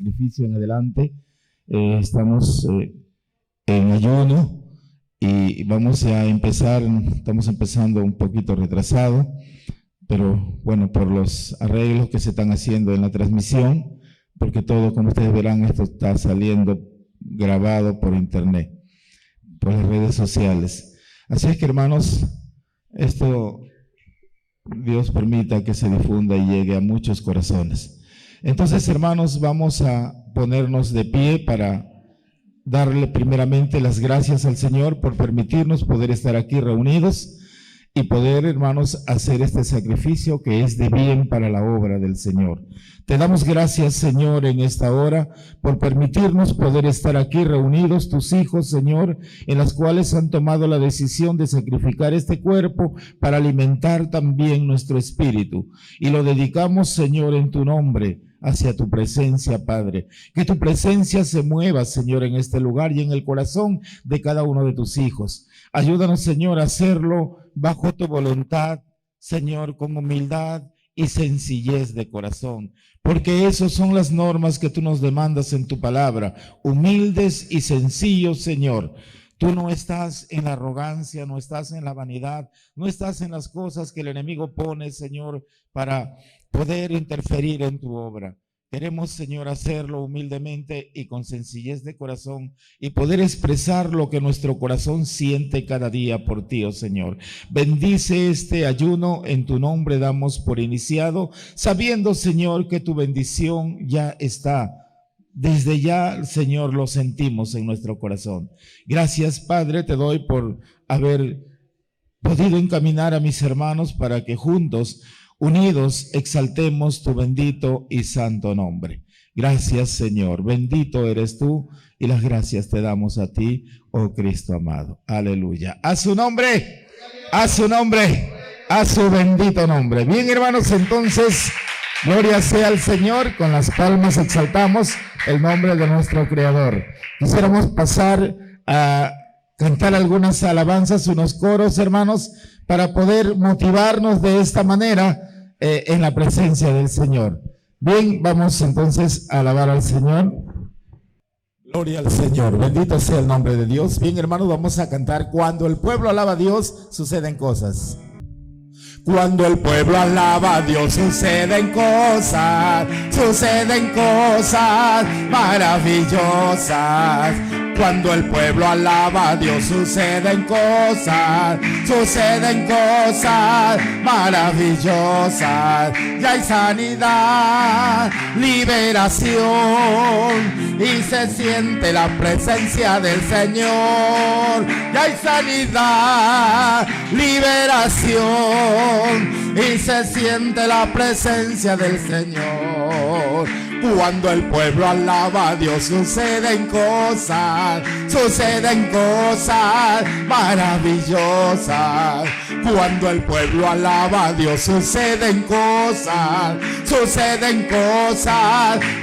sacrificio en adelante. Estamos en ayuno y vamos a empezar, estamos empezando un poquito retrasado, pero bueno, por los arreglos que se están haciendo en la transmisión, porque todo, como ustedes verán, esto está saliendo grabado por internet, por las redes sociales. Así es que, hermanos, esto Dios permita que se difunda y llegue a muchos corazones. Entonces, hermanos, vamos a ponernos de pie para darle primeramente las gracias al Señor por permitirnos poder estar aquí reunidos y poder, hermanos, hacer este sacrificio que es de bien para la obra del Señor. Te damos gracias, Señor, en esta hora por permitirnos poder estar aquí reunidos, tus hijos, Señor, en las cuales han tomado la decisión de sacrificar este cuerpo para alimentar también nuestro espíritu. Y lo dedicamos, Señor, en tu nombre, hacia tu presencia, Padre. Que tu presencia se mueva, Señor, en este lugar y en el corazón de cada uno de tus hijos. Ayúdanos, Señor, a hacerlo bajo tu voluntad, Señor, con humildad y sencillez de corazón, porque esas son las normas que tú nos demandas en tu palabra, humildes y sencillos, Señor. Tú no estás en la arrogancia, no estás en la vanidad, no estás en las cosas que el enemigo pone, Señor, para poder interferir en tu obra. Queremos, Señor, hacerlo humildemente y con sencillez de corazón y poder expresar lo que nuestro corazón siente cada día por ti, oh Señor. Bendice este ayuno, en tu nombre damos por iniciado, sabiendo, Señor, que tu bendición ya está. Desde ya, Señor, lo sentimos en nuestro corazón. Gracias, Padre, te doy por haber podido encaminar a mis hermanos para que juntos, unidos, exaltemos tu bendito y santo nombre. Gracias, Señor. Bendito eres tú y las gracias te damos a ti, oh Cristo amado. Aleluya. A su nombre, a su nombre, a su bendito nombre. Bien, hermanos, entonces, gloria sea al Señor. Con las palmas exaltamos el nombre de nuestro Creador. Quisiéramos pasar a cantar algunas alabanzas, unos coros, hermanos, para poder motivarnos de esta manera en la presencia del Señor. Bien, vamos entonces a alabar al Señor. Gloria al Señor, bendito sea el nombre de Dios. Bien, hermanos, vamos a cantar Cuando el pueblo alaba a Dios, suceden cosas. Cuando el pueblo alaba a Dios, suceden cosas maravillosas. Cuando el pueblo alaba a Dios, suceden cosas maravillosas. Ya hay sanidad, liberación, y se siente la presencia del Señor. Ya hay sanidad, liberación, y se siente la presencia del Señor. Cuando el pueblo alaba a Dios, suceden cosas maravillosas. Cuando el pueblo alaba a Dios, suceden cosas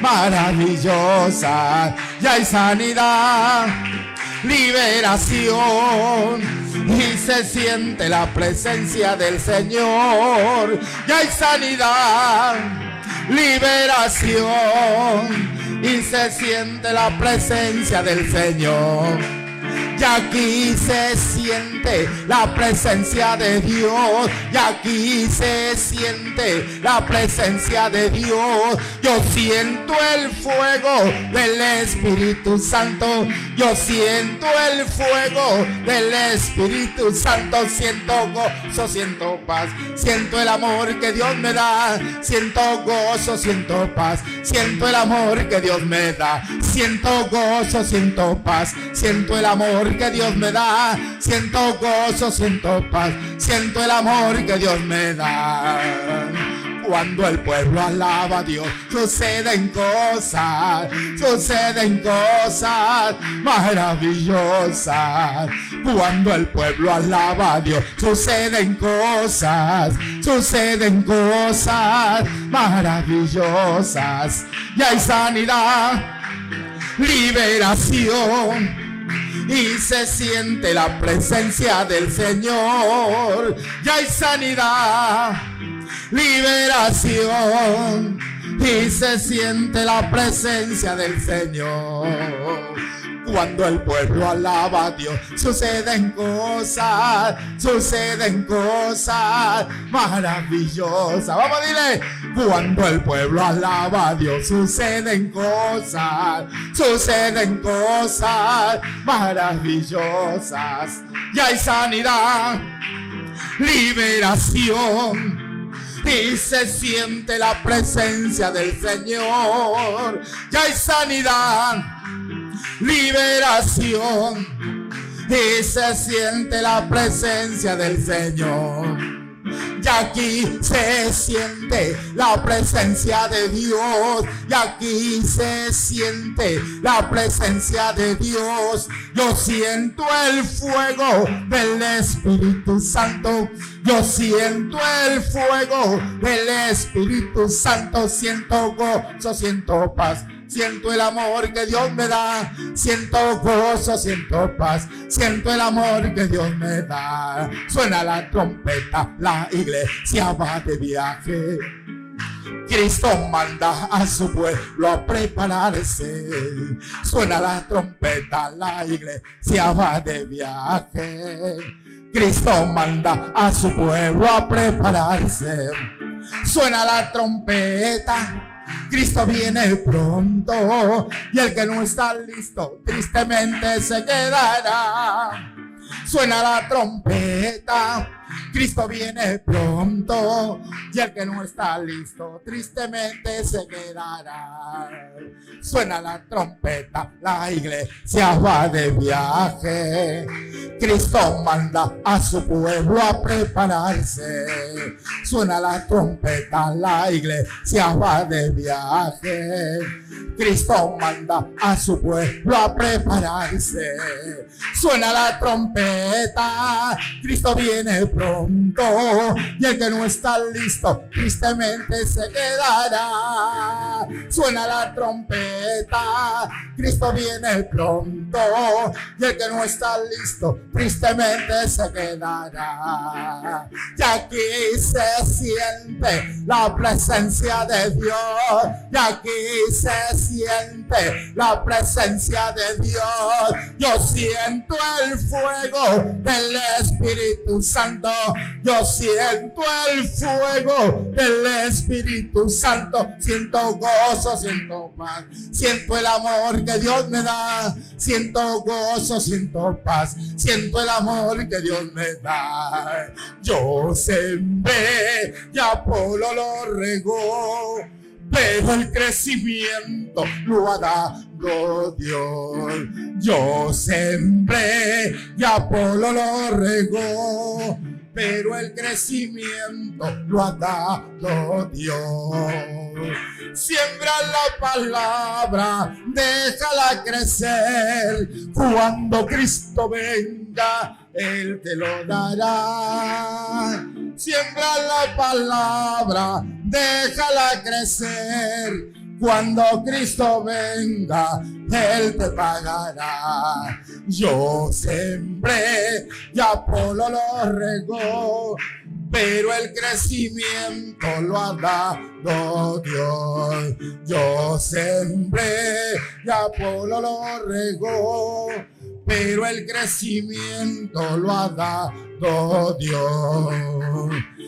maravillosas. Ya hay sanidad, liberación, y se siente la presencia del Señor. Ya hay sanidad, liberación, y se siente la presencia del Señor. Y aquí se siente la presencia de Dios. Y aquí se siente la presencia de Dios. Yo siento el fuego del Espíritu Santo. Yo siento el fuego del Espíritu Santo. Siento gozo, siento paz. Siento el amor que Dios me da. Siento gozo, siento paz. Siento el amor que Dios me da. Siento gozo, siento paz. Siento el amor que Dios me da. Siento gozo, siento paz. Siento el amor que Dios me da. Cuando el pueblo alaba a Dios, suceden cosas maravillosas. Cuando el pueblo alaba a Dios, suceden cosas maravillosas. Y hay sanidad, liberación, y se siente la presencia del Señor. Y hay sanidad, liberación, y se siente la presencia del Señor. Cuando el pueblo alaba a Dios, suceden cosas maravillosas. Vamos, dile. Cuando el pueblo alaba a Dios, suceden cosas maravillosas. Y hay sanidad, liberación, y se siente la presencia del Señor. Y hay sanidad, liberación, y se siente la presencia del Señor. Y aquí se siente la presencia de Dios. Y aquí se siente la presencia de Dios. Yo siento el fuego del Espíritu Santo. Yo siento el fuego del Espíritu Santo. Siento gozo, siento paz. Siento el amor que Dios me da. Siento gozo, siento paz. Siento el amor que Dios me da. Suena la trompeta, la iglesia va de viaje. Cristo manda a su pueblo a prepararse. Suena la trompeta, la iglesia va de viaje. Cristo manda a su pueblo a prepararse. Suena la trompeta, Cristo viene pronto, y el que no está listo tristemente se quedará. Suena la trompeta, Cristo viene pronto, y el que no está listo tristemente se quedará. Suena la trompeta, la iglesia va de viaje. Cristo manda a su pueblo a prepararse. Suena la trompeta, la iglesia va de viaje. Cristo manda a su pueblo a prepararse. Suena la trompeta, Cristo viene pronto, y el que no está listo tristemente se quedará. Suena la trompeta, Cristo viene pronto, y el que no está listo tristemente se quedará. Y aquí se siente la presencia de Dios. Y aquí se siente la presencia de Dios. Yo siento el fuego del Espíritu Santo. Yo siento el fuego del Espíritu Santo. Siento gozo, siento paz. Siento el amor que Dios me da. Siento gozo, siento paz. Siento el amor que Dios me da. Yo sembré y Apolo lo regó, pero el crecimiento lo ha dado Dios. Yo sembré y Apolo lo regó, pero el crecimiento lo ha dado Dios. Siembra la palabra, déjala crecer. Cuando Cristo venga, Él te lo dará. Siembra la palabra, déjala crecer. Cuando Cristo venga, Él te pagará. Yo sembré y Apolo lo regó, pero el crecimiento lo ha dado Dios. Yo sembré y Apolo lo regó, pero el crecimiento lo ha dado Dios.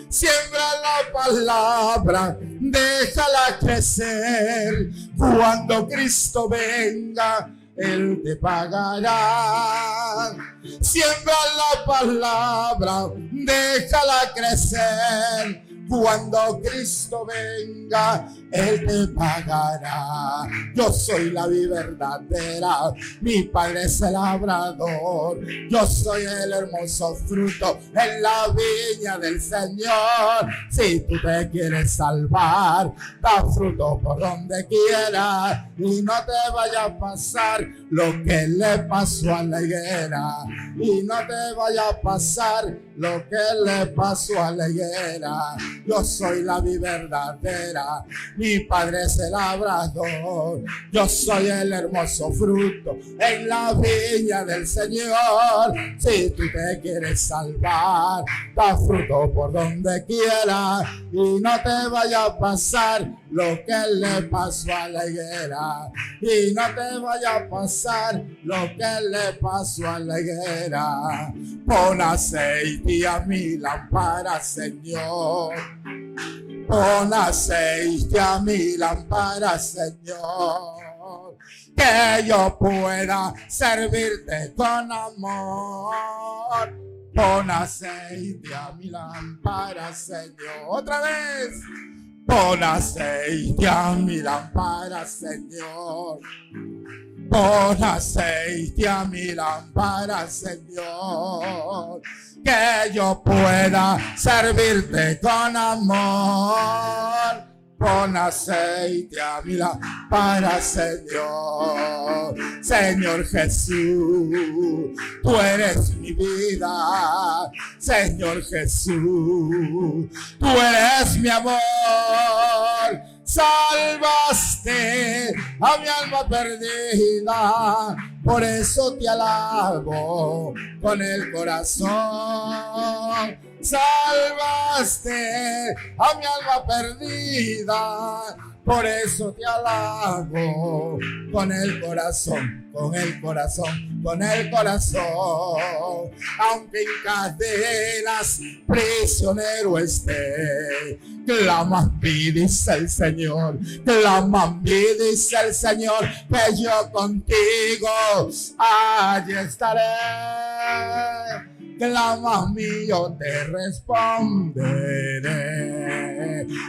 Siembra la palabra, déjala crecer. Cuando Cristo venga, Él te pagará. Siembra la palabra, déjala crecer. Cuando Cristo venga, Él te pagará. Yo soy la vid verdadera, mi Padre es el labrador. Yo soy el hermoso fruto en la viña del Señor. Si tú te quieres salvar, da fruto por donde quieras, y no te vaya a pasar lo que le pasó a la higuera. Y no te vaya a pasar lo que le pasó a la higuera. Yo soy la vid verdadera, mi padre es el labrador, yo soy el hermoso fruto en la viña del Señor. Si tú te quieres salvar, da fruto por donde quiera y no te vaya a pasar lo que le pasó a la higuera, y no te vaya a pasar lo que le pasó a la higuera. Pon aceite a mi lámpara, Señor. Pon aceite a mi lámpara, Señor, que yo pueda servirte con amor. Pon aceite a mi lámpara, Señor. Otra vez. Pon aceite a mi lámpara, Señor. Pon aceite a mi lámpara, Señor, que yo pueda servirte con amor. Pon aceite a mi lámpara, Señor. Señor Jesús, tú eres mi vida. Señor Jesús, tú eres mi amor. Salvaste a mi alma perdida, por eso te alabo con el corazón. Salvaste a mi alma perdida, por eso te alabo con el corazón, con el corazón, con el corazón. Aunque en cadenas prisionero esté, clama en mí, dice el Señor, clama en mí, dice el Señor, que yo contigo allí estaré. Clama a mí, yo te responderé.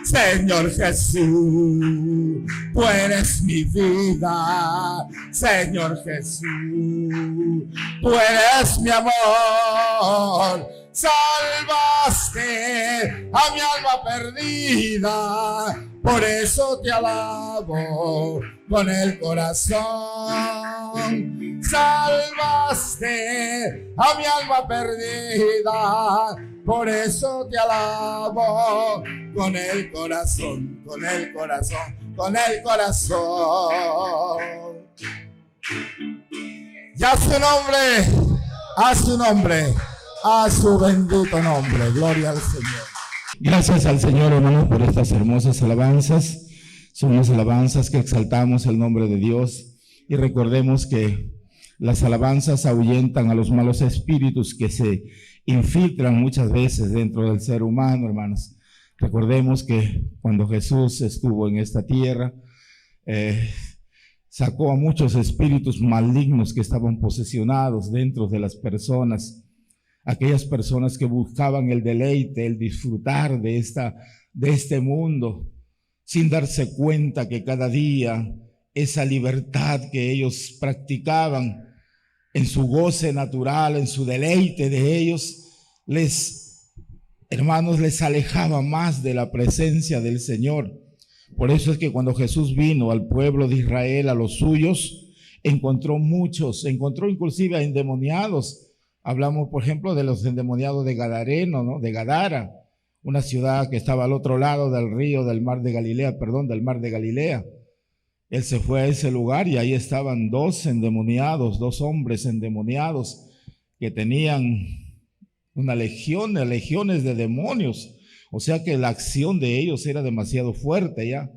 Señor Jesús, tú eres mi vida. Señor Jesús, tú eres mi amor. Salvaste a mi alma perdida, por eso te alabo con el corazón. Salvaste a mi alma perdida, por eso te alabo con el corazón, con el corazón, con el corazón. Ya a su nombre, a su nombre, a su bendito nombre. Gloria al Señor. Gracias al Señor, hermanos, por estas hermosas alabanzas. Son unas alabanzas que exaltamos el nombre de Dios, y recordemos que las alabanzas ahuyentan a los malos espíritus que se infiltran muchas veces dentro del ser humano, hermanos. Recordemos que cuando Jesús estuvo en esta tierra, sacó a muchos espíritus malignos que estaban posesionados dentro de las personas. Aquellas personas que buscaban el deleite, el disfrutar de este mundo, sin darse cuenta que cada día esa libertad que ellos practicaban en su goce natural, en su deleite de ellos, hermanos, les alejaba más de la presencia del Señor. Por eso es que cuando Jesús vino al pueblo de Israel, a los suyos, encontró inclusive a endemoniados. Hablamos, por ejemplo, de los endemoniados de Gadareno, ¿no? De Gadara, una ciudad que estaba al otro lado del del mar de Galilea. Él se fue a ese lugar y ahí estaban dos hombres endemoniados que tenían legiones de demonios. O sea que la acción de ellos era demasiado fuerte ya.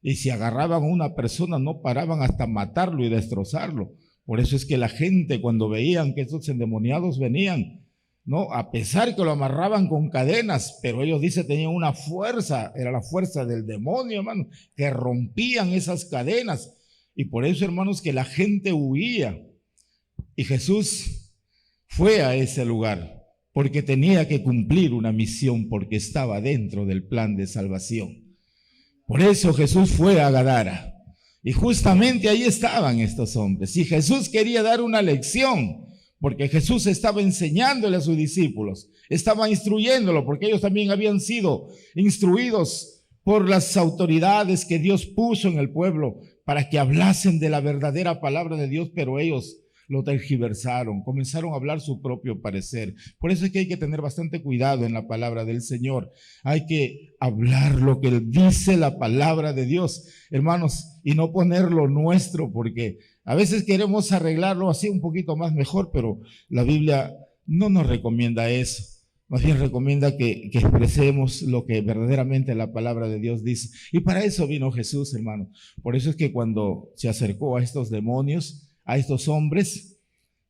Y si agarraban a una persona no paraban hasta matarlo y destrozarlo. Por eso es que la gente, cuando veían que estos endemoniados venían, ¿no? A pesar que lo amarraban con cadenas, pero ellos tenían una fuerza, era la fuerza del demonio, hermano, que rompían esas cadenas. Y por eso, hermanos, que la gente huía. Y Jesús fue a ese lugar porque tenía que cumplir una misión, porque estaba dentro del plan de salvación. Por eso Jesús fue a Gadara. Y justamente ahí estaban estos hombres. Y Jesús quería dar una lección, porque Jesús estaba enseñándole a sus discípulos, estaba instruyéndolo, porque ellos también habían sido instruidos por las autoridades que Dios puso en el pueblo para que hablasen de la verdadera palabra de Dios, pero ellos lo tergiversaron, comenzaron a hablar su propio parecer. Por eso es que hay que tener bastante cuidado en la palabra del Señor. Hay que hablar lo que dice la palabra de Dios, hermanos, y no poner lo nuestro, porque a veces queremos arreglarlo así un poquito más mejor, pero la Biblia no nos recomienda eso. Más bien recomienda que expresemos lo que verdaderamente la palabra de Dios dice. Y para eso vino Jesús, hermano. Por eso es que cuando se acercó a estos demonios, a estos hombres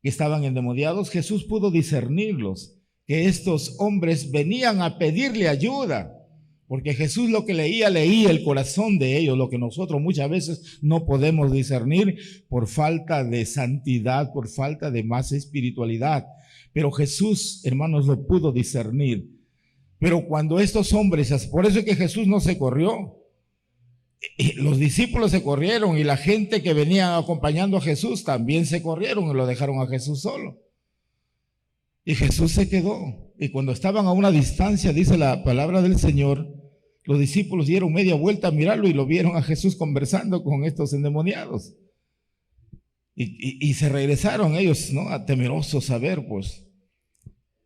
que estaban endemoniados, Jesús pudo discernirlos, que estos hombres venían a pedirle ayuda. Porque Jesús lo que leía el corazón de ellos, lo que nosotros muchas veces no podemos discernir por falta de santidad, por falta de más espiritualidad. Pero Jesús, hermanos, lo pudo discernir. Pero cuando estos hombres, por eso es que Jesús no se corrió. Los discípulos se corrieron y la gente que venía acompañando a Jesús también se corrieron y lo dejaron a Jesús solo. Y Jesús se quedó. Y cuando estaban a una distancia, dice la palabra del Señor, los discípulos dieron media vuelta a mirarlo y lo vieron a Jesús conversando con estos endemoniados. Y se regresaron ellos, ¿no?, a temerosos a ver, pues.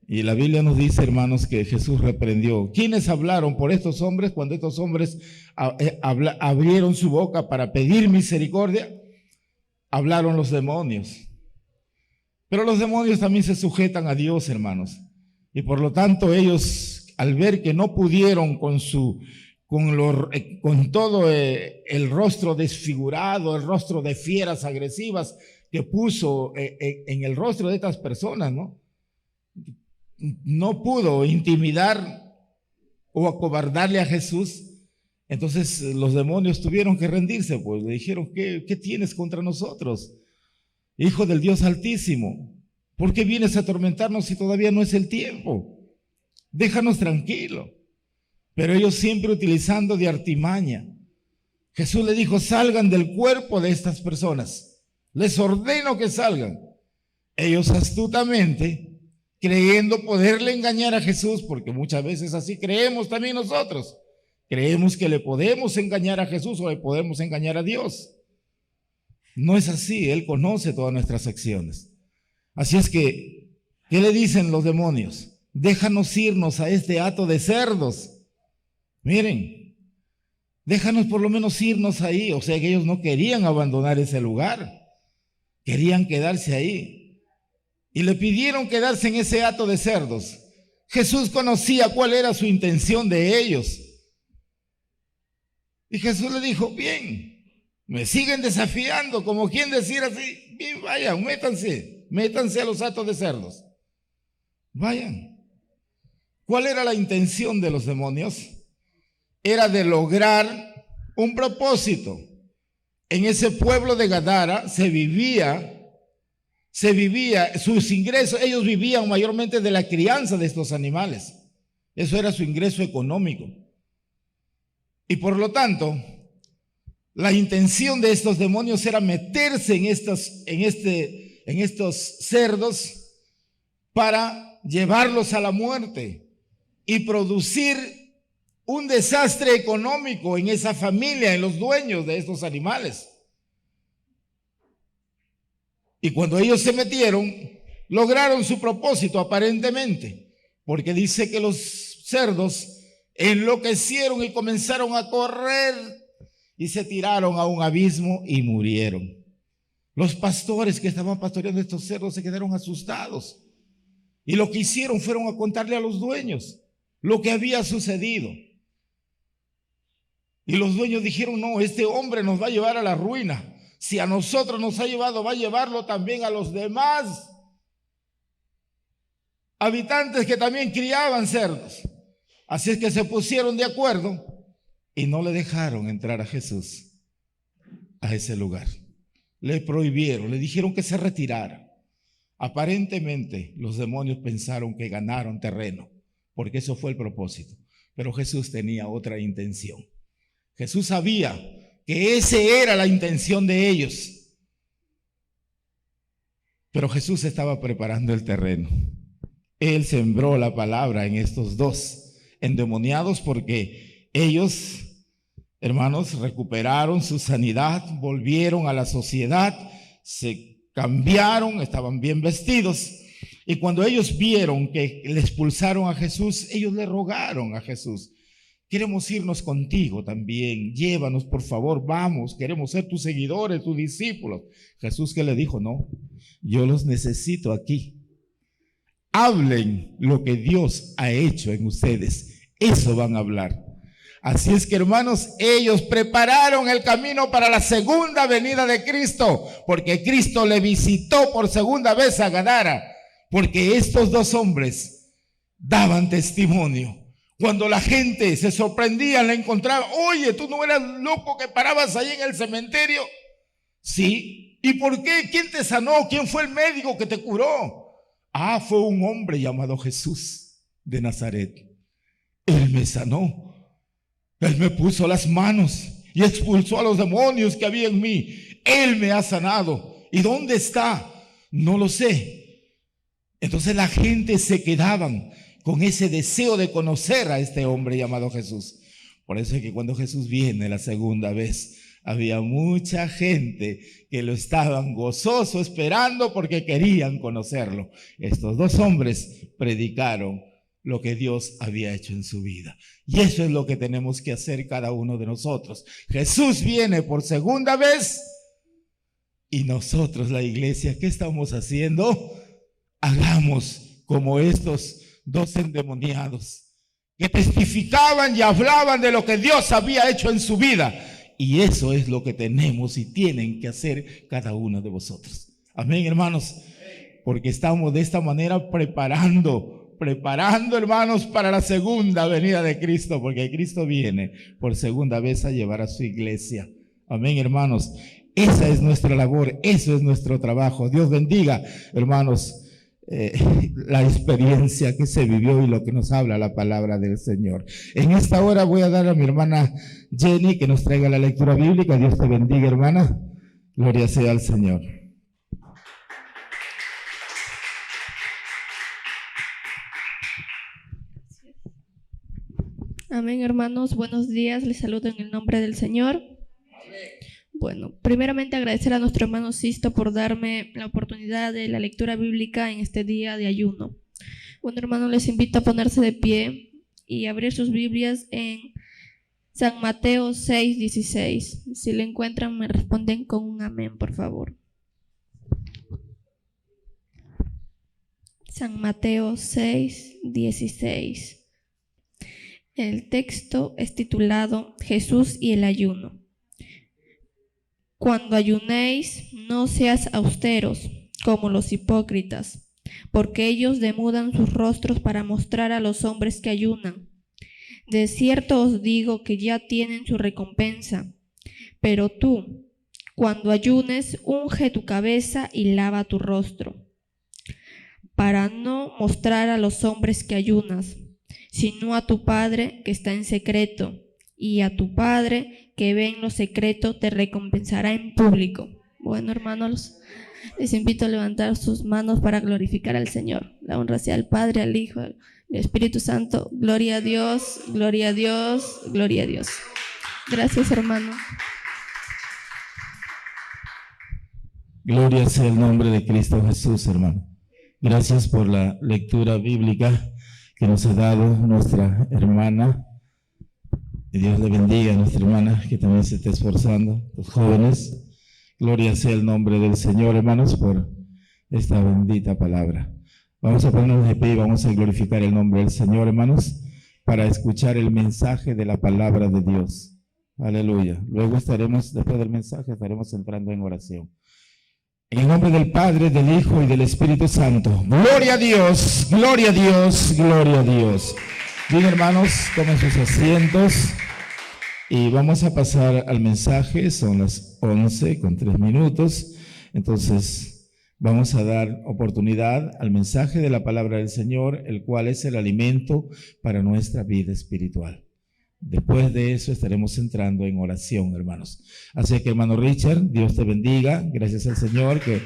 Y la Biblia nos dice, hermanos, que Jesús reprendió. ¿Quiénes hablaron por estos hombres cuando estos hombres abrieron su boca para pedir misericordia? Hablaron los demonios. Pero los demonios también se sujetan a Dios, hermanos. Y por lo tanto ellos, al ver que no pudieron con todo el rostro desfigurado, el rostro de fieras agresivas que puso en el rostro de estas personas, no pudo intimidar o acobardarle a Jesús. Entonces los demonios tuvieron que rendirse, pues le dijeron, ¿qué tienes contra nosotros, Hijo del Dios Altísimo? ¿Por qué vienes a atormentarnos si todavía no es el tiempo? Déjanos tranquilo. Pero ellos siempre utilizando de artimaña. Jesús le dijo, salgan del cuerpo de estas personas. Les ordeno que salgan. Ellos astutamente, creyendo poderle engañar a Jesús, porque muchas veces así creemos también nosotros. Creemos que le podemos engañar a Jesús o le podemos engañar a Dios. No es así, Él conoce todas nuestras acciones. Así es que, ¿qué le dicen los demonios? Déjanos irnos a este hato de cerdos. Miren, déjanos por lo menos irnos ahí. O sea que ellos no querían abandonar ese lugar, querían quedarse ahí. Y le pidieron quedarse en ese hato de cerdos. Jesús conocía cuál era su intención de ellos. Y Jesús le dijo, bien, me siguen desafiando, como quien decir así, bien, vayan, métanse a los hatos de cerdos. Vayan. ¿Cuál era la intención de los demonios? Era de lograr un propósito. En ese pueblo de Gadara se vivía sus ingresos, ellos vivían mayormente de la crianza de estos animales. Eso era su ingreso económico. Y por lo tanto, la intención de estos demonios era meterse en estos cerdos para llevarlos a la muerte y producir un desastre económico en esa familia, en los dueños de estos animales. Y cuando ellos se metieron, lograron su propósito aparentemente, porque dice que los cerdos enloquecieron y comenzaron a correr y se tiraron a un abismo y murieron. Los pastores que estaban pastoreando estos cerdos se quedaron asustados y lo que hicieron fueron a contarle a los dueños lo que había sucedido. Y los dueños dijeron, no, este hombre nos va a llevar a la ruina. Si a nosotros nos ha llevado, va a llevarlo también a los demás habitantes que también criaban cerdos. Así es que se pusieron de acuerdo y no le dejaron entrar a Jesús a ese lugar. Le prohibieron, le dijeron que se retirara. Aparentemente los demonios pensaron que ganaron terreno, porque eso fue el propósito. Pero Jesús tenía otra intención. Jesús sabía que esa era la intención de ellos. Pero Jesús estaba preparando el terreno. Él sembró la palabra en estos dos endemoniados porque ellos, hermanos, recuperaron su sanidad, volvieron a la sociedad, se cambiaron, estaban bien vestidos. Y cuando ellos vieron que le expulsaron a Jesús, ellos le rogaron a Jesús: queremos irnos contigo también, llévanos por favor, vamos, queremos ser tus seguidores, tus discípulos. Jesús, ¿qué le dijo? No, yo los necesito aquí. Hablen lo que Dios ha hecho en ustedes, eso van a hablar. Así es que, hermanos, ellos prepararon el camino para la segunda venida de Cristo, porque Cristo le visitó por segunda vez a Gadara, porque estos dos hombres daban testimonio. Cuando la gente se sorprendía, le encontraba: oye, ¿tú no eras loco que parabas ahí en el cementerio? Sí. ¿Y por qué? ¿Quién te sanó? ¿Quién fue el médico que te curó? Ah, fue un hombre llamado Jesús de Nazaret. Él me sanó. Él me puso las manos y expulsó a los demonios que había en mí. Él me ha sanado. ¿Y dónde está? No lo sé. Entonces la gente se quedaban con ese deseo de conocer a este hombre llamado Jesús. Por eso es que cuando Jesús viene la segunda vez, había mucha gente que lo estaban gozoso esperando porque querían conocerlo. Estos dos hombres predicaron lo que Dios había hecho en su vida. Y eso es lo que tenemos que hacer cada uno de nosotros. Jesús viene por segunda vez y nosotros, la iglesia, ¿qué estamos haciendo? Hagamos como estos dos endemoniados que testificaban y hablaban de lo que Dios había hecho en su vida. Y eso es lo que tenemos y tienen que hacer cada uno de vosotros. Amén, hermanos. Porque estamos de esta manera preparando, hermanos, para la segunda venida de Cristo, porque Cristo viene por segunda vez a llevar a su iglesia. Amén, hermanos. Esa es nuestra labor, eso es nuestro trabajo. Dios bendiga, hermanos, la experiencia que se vivió y lo que nos habla la palabra del Señor. En esta hora voy a dar a mi hermana Jenny que nos traiga la lectura bíblica. Dios te bendiga, hermana. Gloria sea al Señor. Amén, hermanos. Buenos días. Les saludo en el nombre del Señor. Bueno, primeramente agradecer a nuestro hermano Sisto por darme la oportunidad de la lectura bíblica en este día de ayuno. Bueno, hermanos, les invito a ponerse de pie y abrir sus Biblias en San Mateo 6:16. Si lo encuentran, me responden con un amén, por favor. San Mateo 6:16. El texto es titulado Jesús y el ayuno. Cuando ayunéis, no seas austeros como los hipócritas, porque ellos demudan sus rostros para mostrar a los hombres que ayunan. De cierto os digo que ya tienen su recompensa. Pero tú, cuando ayunes, unge tu cabeza y lava tu rostro, para no mostrar a los hombres que ayunas, sino a tu Padre que está en secreto, y a tu Padre que ve en lo secreto te recompensará en público. Bueno, hermanos, les invito a levantar sus manos para glorificar al Señor. La honra sea al Padre, al Hijo, al Espíritu Santo. Gloria a Dios, gloria a Dios, gloria a Dios. Gracias, hermano. Gloria sea el nombre de Cristo Jesús, hermano. Gracias por la lectura bíblica que nos ha dado nuestra hermana. Y Dios le bendiga a nuestra hermana que también se está esforzando, los jóvenes. Gloria sea el nombre del Señor, hermanos, por esta bendita palabra. Vamos a ponernos de pie y vamos a glorificar el nombre del Señor, hermanos, para escuchar el mensaje de la palabra de Dios. Aleluya. Luego después del mensaje, estaremos entrando en oración. En el nombre del Padre, del Hijo y del Espíritu Santo. Gloria a Dios, gloria a Dios, gloria a Dios. Bien, hermanos, tomen sus asientos y vamos a pasar al mensaje. Son las 11:03. Entonces, vamos a dar oportunidad al mensaje de la palabra del Señor, el cual es el alimento para nuestra vida espiritual. Después de eso estaremos entrando en oración, hermanos. Así que, hermano Richard, Dios te bendiga. Gracias al Señor que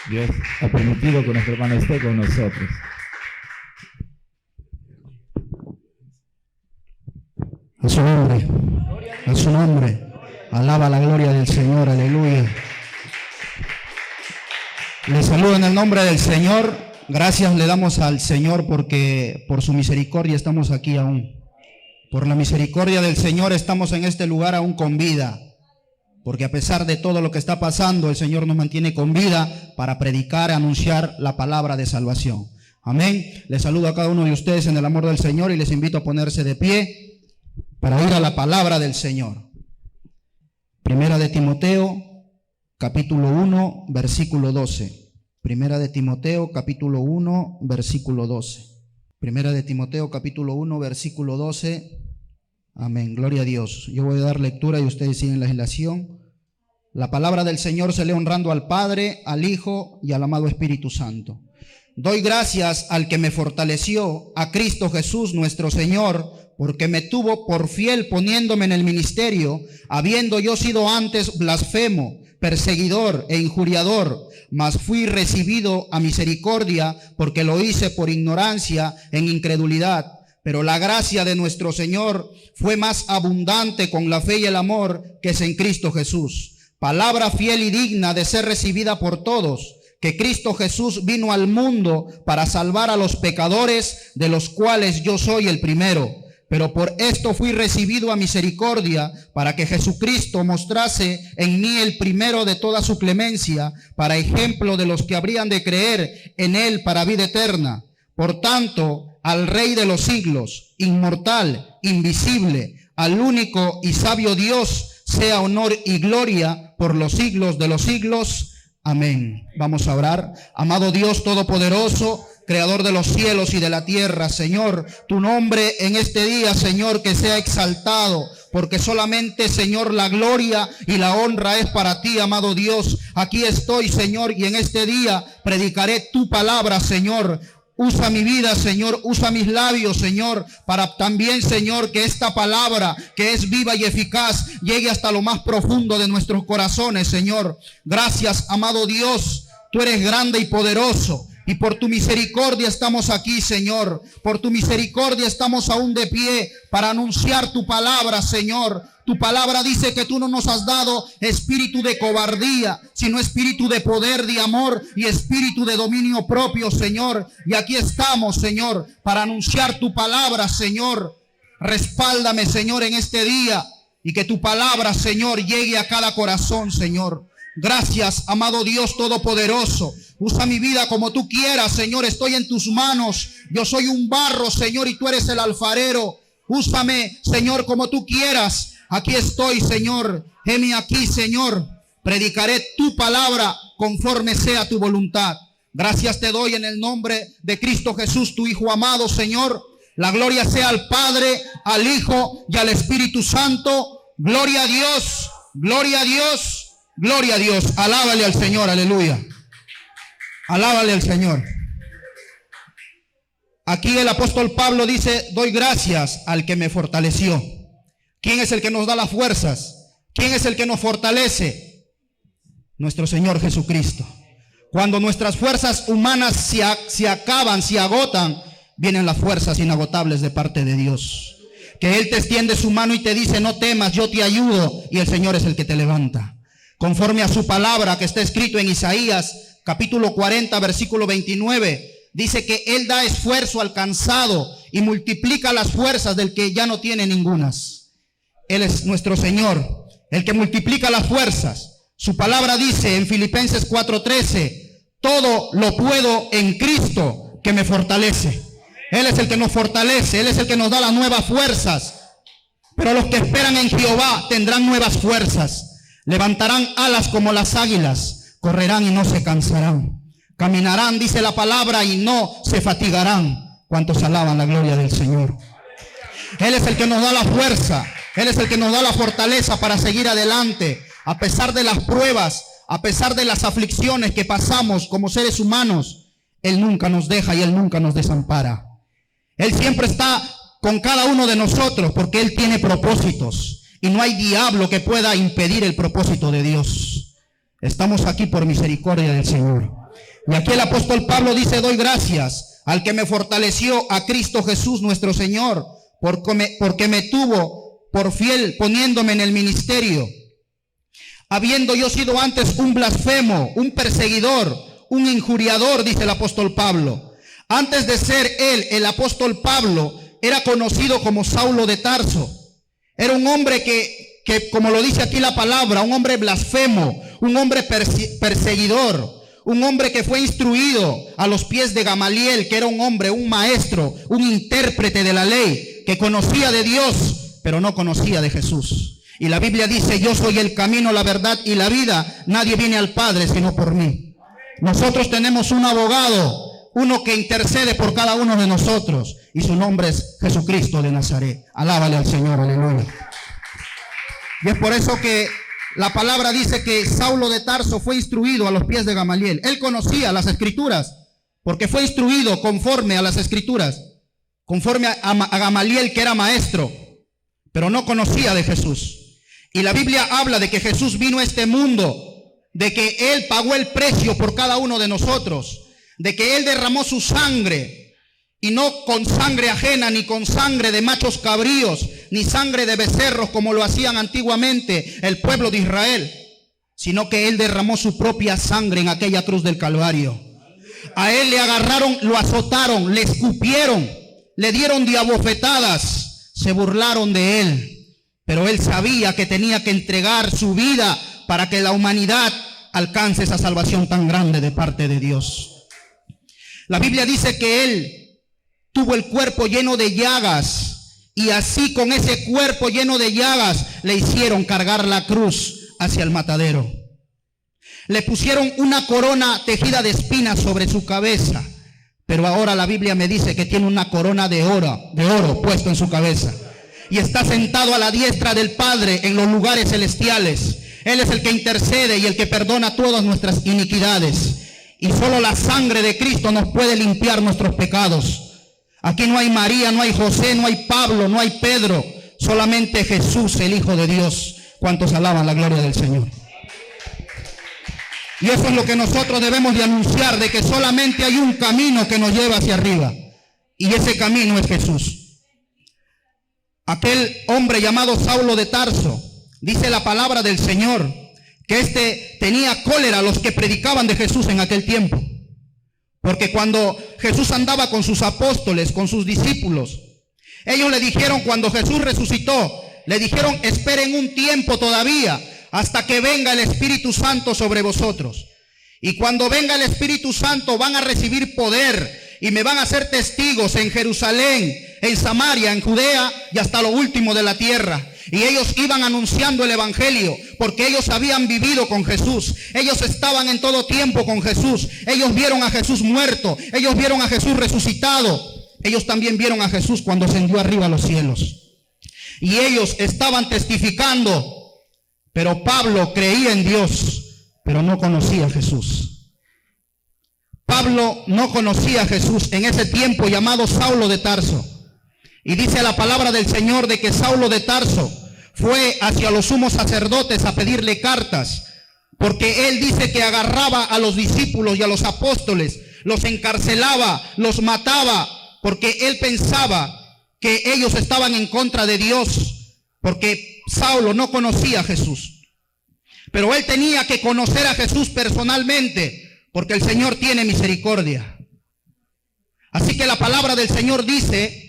Dios ha permitido que nuestro hermano esté con nosotros. A su nombre, alaba la gloria del Señor, aleluya. Les saludo en el nombre del Señor. Gracias le damos al Señor porque por su misericordia estamos aquí aún. Por la misericordia del Señor estamos en este lugar aún con vida. Porque a pesar de todo lo que está pasando, el Señor nos mantiene con vida para predicar, anunciar la palabra de salvación. Amén. Les saludo a cada uno de ustedes en el amor del Señor y les invito a ponerse de pie para ir a la palabra del Señor. Primera de Timoteo, capítulo 1, versículo 12. Primera de Timoteo, capítulo 1, versículo 12. Primera de Timoteo, capítulo 1, versículo 12. Amén. Gloria a Dios. Yo voy a dar lectura y ustedes siguen la legislación. La palabra del Señor se lee honrando al Padre, al Hijo y al amado Espíritu Santo. Doy gracias al que me fortaleció, a Cristo Jesús nuestro Señor, porque me tuvo por fiel poniéndome en el ministerio, habiendo yo sido antes blasfemo, perseguidor e injuriador, mas fui recibido a misericordia, porque lo hice por ignorancia en incredulidad. Pero la gracia de nuestro Señor fue más abundante con la fe y el amor que es en Cristo Jesús. Palabra fiel y digna de ser recibida por todos, que Cristo Jesús vino al mundo para salvar a los pecadores, de los cuales yo soy el primero. Pero por esto fui recibido a misericordia, para que Jesucristo mostrase en mí el primero de toda su clemencia, para ejemplo de los que habrían de creer en él para vida eterna. Por tanto, al Rey de los siglos, inmortal, invisible, al único y sabio Dios, sea honor y gloria por los siglos de los siglos. Amén. Vamos a orar. Amado Dios Todopoderoso, Creador de los cielos y de la tierra, Señor, tu nombre en este día, Señor, que sea exaltado, porque solamente, Señor, la gloria y la honra es para ti, amado Dios. Aquí estoy, Señor, y en este día predicaré tu palabra, Señor. Usa mi vida, Señor, usa mis labios, Señor, para también, Señor, que esta palabra, que es viva y eficaz, llegue hasta lo más profundo de nuestros corazones, Señor. Gracias, amado Dios, tú eres grande y poderoso. Y por tu misericordia estamos aquí, Señor. Por tu misericordia estamos aún de pie para anunciar tu palabra, Señor. Tu palabra dice que tú no nos has dado espíritu de cobardía, sino espíritu de poder, de amor y espíritu de dominio propio, Señor. Y aquí estamos, Señor, para anunciar tu palabra, Señor. Respáldame, Señor, en este día y que tu palabra, Señor, llegue a cada corazón, Señor. Gracias, amado Dios Todopoderoso. Usa mi vida como tú quieras, Señor. Estoy en tus manos. Yo soy un barro, Señor, y tú eres el alfarero. Úsame, Señor, como tú quieras. Aquí estoy, Señor. Heme aquí, Señor. Predicaré tu palabra conforme sea tu voluntad. Gracias te doy en el nombre de Cristo Jesús, tu Hijo amado, Señor. La gloria sea al Padre, al Hijo y al Espíritu Santo. Gloria a Dios, gloria a Dios. Gloria a Dios, alábale al Señor, aleluya. Alábale al Señor. Aquí el apóstol Pablo dice, doy gracias al que me fortaleció. ¿Quién es el que nos da las fuerzas? ¿Quién es el que nos fortalece? Nuestro Señor Jesucristo. Cuando nuestras fuerzas humanas se acaban, se agotan, vienen las fuerzas inagotables de parte de Dios. Que Él te extiende su mano y te dice, no temas, yo te ayudo, y el Señor es el que te levanta. Conforme a su palabra que está escrito en Isaías, capítulo 40, versículo 29, dice que Él da esfuerzo al cansado y multiplica las fuerzas del que ya no tiene ningunas. Él es nuestro Señor, el que multiplica las fuerzas. Su palabra dice en Filipenses 4:13, todo lo puedo en Cristo que me fortalece. Él es el que nos fortalece, Él es el que nos da las nuevas fuerzas. Pero los que esperan en Jehová tendrán nuevas fuerzas. Levantarán alas como las águilas, correrán y no se cansarán. Caminarán, dice la palabra, y no se fatigarán. ¿Cuántos alaban la gloria del Señor? Él es el que nos da la fuerza, Él es el que nos da la fortaleza para seguir adelante. A pesar de las pruebas, a pesar de las aflicciones que pasamos como seres humanos, Él nunca nos deja y Él nunca nos desampara. Él siempre está con cada uno de nosotros porque Él tiene propósitos. Y no hay diablo que pueda impedir el propósito de Dios. Estamos aquí por misericordia del Señor. Y aquí el apóstol Pablo dice, doy gracias al que me fortaleció, a Cristo Jesús nuestro Señor, porque me tuvo por fiel poniéndome en el ministerio. Habiendo yo sido antes un blasfemo, un perseguidor, un injuriador, dice el apóstol Pablo. Antes de ser él, el apóstol Pablo, era conocido como Saulo de Tarso. Era un hombre que como lo dice aquí la palabra, un hombre blasfemo, un hombre perseguidor, un hombre que fue instruido a los pies de Gamaliel, que era un hombre, un maestro, un intérprete de la ley, que conocía de Dios, pero no conocía de Jesús. Y la Biblia dice: yo soy el camino, la verdad y la vida. Nadie viene al Padre sino por mí. Nosotros tenemos un abogado, uno que intercede por cada uno de nosotros, y su nombre es Jesucristo de Nazaret. Alábale al Señor, aleluya. Y es por eso que la palabra dice que Saulo de Tarso fue instruido a los pies de Gamaliel. Él conocía las escrituras, porque fue instruido conforme a las escrituras, conforme a Gamaliel, que era maestro, pero no conocía de Jesús. Y la Biblia habla de que Jesús vino a este mundo, de que Él pagó el precio por cada uno de nosotros, de que Él derramó su sangre, y no con sangre ajena, ni con sangre de machos cabríos, ni sangre de becerros como lo hacían antiguamente el pueblo de Israel, sino que Él derramó su propia sangre en aquella cruz del Calvario. A Él le agarraron, lo azotaron, le escupieron, le dieron diabofetadas, se burlaron de Él. Pero Él sabía que tenía que entregar su vida para que la humanidad alcance esa salvación tan grande de parte de Dios. La Biblia dice que Él tuvo el cuerpo lleno de llagas, y así con ese cuerpo lleno de llagas le hicieron cargar la cruz hacia el matadero. Le pusieron una corona tejida de espinas sobre su cabeza, pero ahora la Biblia me dice que tiene una corona de oro puesto en su cabeza. Y está sentado a la diestra del Padre en los lugares celestiales. Él es el que intercede y el que perdona todas nuestras iniquidades. Y solo la sangre de Cristo nos puede limpiar nuestros pecados. Aquí no hay María, no hay José, no hay Pablo, no hay Pedro. Solamente Jesús, el Hijo de Dios. ¿Cuántos alaban la gloria del Señor? Y eso es lo que nosotros debemos de anunciar, de que solamente hay un camino que nos lleva hacia arriba. Y ese camino es Jesús. Aquel hombre llamado Saulo de Tarso, dice la palabra del Señor, que tenía cólera a los que predicaban de Jesús en aquel tiempo. Porque cuando Jesús andaba con sus apóstoles, con sus discípulos, ellos le dijeron, cuando Jesús resucitó, le dijeron: esperen un tiempo todavía hasta que venga el Espíritu Santo sobre vosotros. Y cuando venga el Espíritu Santo van a recibir poder y me van a ser testigos en Jerusalén, en Samaria, en Judea y hasta lo último de la tierra. Y ellos iban anunciando el evangelio porque ellos habían vivido con Jesús. Ellos estaban en todo tiempo con Jesús. Ellos vieron a Jesús muerto. Ellos vieron a Jesús resucitado. Ellos también vieron a Jesús cuando ascendió arriba a los cielos. Y ellos estaban testificando. Pero Pablo creía en Dios, pero no conocía a Jesús. Pablo no conocía a Jesús en ese tiempo, llamado Saulo de Tarso. Y dice la palabra del Señor de que Saulo de Tarso fue hacia los sumos sacerdotes a pedirle cartas, porque él dice que agarraba a los discípulos y a los apóstoles, los encarcelaba, los mataba, porque él pensaba que ellos estaban en contra de Dios, porque Saulo no conocía a Jesús. Pero él tenía que conocer a Jesús personalmente, porque el Señor tiene misericordia. Así que la palabra del Señor dice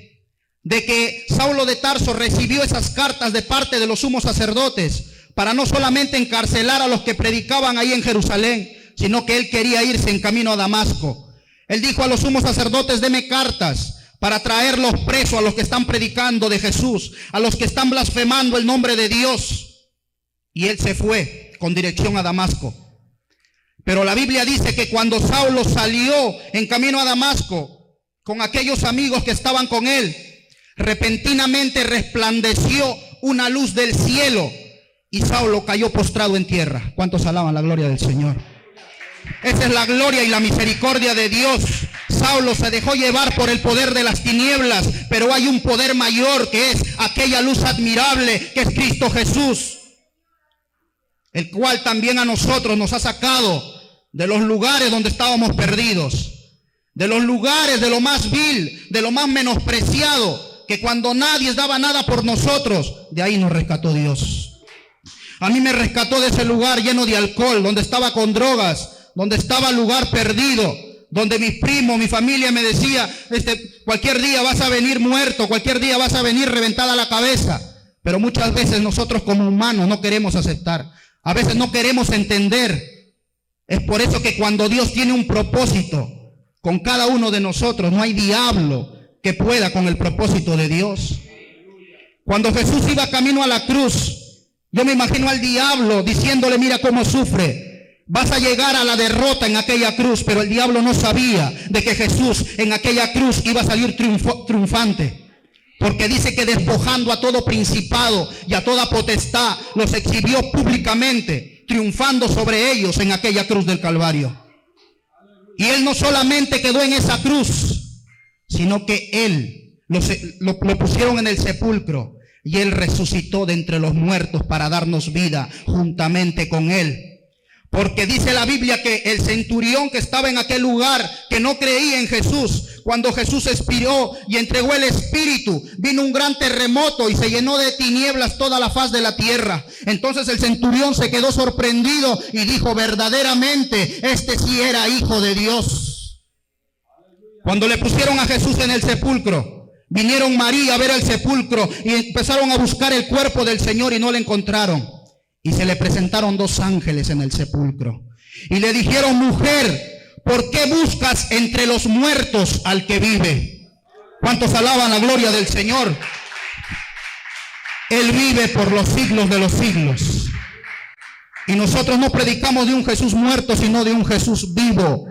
de que Saulo de Tarso recibió esas cartas de parte de los sumos sacerdotes para no solamente encarcelar a los que predicaban ahí en Jerusalén, sino que él quería irse en camino a Damasco. Él dijo a los sumos sacerdotes: deme cartas para traerlos presos a los que están predicando de Jesús, a los que están blasfemando el nombre de Dios. Y él se fue con dirección a Damasco. Pero la Biblia dice que cuando Saulo salió en camino a Damasco con aquellos amigos que estaban con él, repentinamente resplandeció una luz del cielo y Saulo cayó postrado en tierra. ¿Cuántos alaban la gloria del Señor? Esa es la gloria y la misericordia de Dios. Saulo se dejó llevar por el poder de las tinieblas, pero hay un poder mayor, que es aquella luz admirable que es Cristo Jesús, el cual también a nosotros nos ha sacado de los lugares donde estábamos perdidos, de los lugares de lo más vil, de lo más menospreciado, que cuando nadie daba nada por nosotros, de ahí nos rescató Dios. A mí me rescató de ese lugar lleno de alcohol, donde estaba con drogas, donde estaba lugar perdido, donde mis primos, mi familia me decía, cualquier día vas a venir muerto, cualquier día vas a venir reventada la cabeza. Pero muchas veces nosotros como humanos no queremos aceptar, a veces no queremos entender. Es por eso que cuando Dios tiene un propósito con cada uno de nosotros, no hay diablo que pueda con el propósito de Dios. Cuando Jesús iba camino a la cruz, yo me imagino al diablo diciéndole, mira cómo sufre, vas a llegar a la derrota en aquella cruz. Pero el diablo no sabía de que Jesús en aquella cruz iba a salir triunfante. Porque dice que despojando a todo principado y a toda potestad, los exhibió públicamente, triunfando sobre ellos en aquella cruz del Calvario. Y él no solamente quedó en esa cruz, sino que él lo pusieron en el sepulcro y él resucitó de entre los muertos para darnos vida juntamente con él. Porque dice la Biblia que el centurión que estaba en aquel lugar, que no creía en Jesús, cuando Jesús expiró y entregó el Espíritu, vino un gran terremoto y se llenó de tinieblas toda la faz de la tierra. Entonces el centurión se quedó sorprendido y dijo, verdaderamente, este sí era hijo de Dios. Cuando le pusieron a Jesús en el sepulcro, vinieron María a ver el sepulcro y empezaron a buscar el cuerpo del Señor y no lo encontraron. Y se le presentaron dos ángeles en el sepulcro. Y le dijeron, mujer, ¿por qué buscas entre los muertos al que vive? ¿Cuántos alaban la gloria del Señor? Él vive por los siglos de los siglos. Y nosotros no predicamos de un Jesús muerto, sino de un Jesús vivo.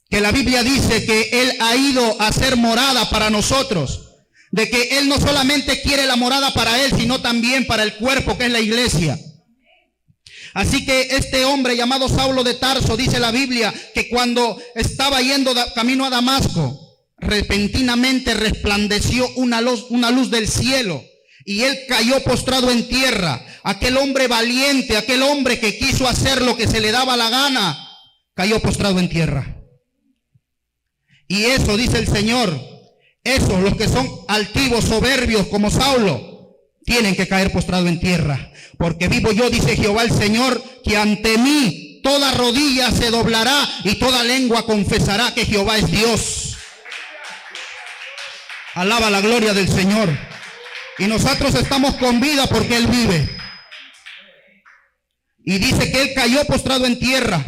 Que la Biblia dice que Él ha ido a hacer morada para nosotros. De que Él no solamente quiere la morada para Él, sino también para el cuerpo que es la iglesia. Así que este hombre llamado Saulo de Tarso, dice la Biblia, que cuando estaba yendo camino a Damasco, repentinamente resplandeció una luz del cielo y él cayó postrado en tierra. Aquel hombre valiente, aquel hombre que quiso hacer lo que se le daba la gana, cayó postrado en tierra. Y eso, dice el Señor, esos, los que son altivos, soberbios como Saulo, tienen que caer postrado en tierra. Porque vivo yo, dice Jehová el Señor, que ante mí toda rodilla se doblará y toda lengua confesará que Jehová es Dios. Alaba la gloria del Señor. Y nosotros estamos con vida porque Él vive. Y dice que Él cayó postrado en tierra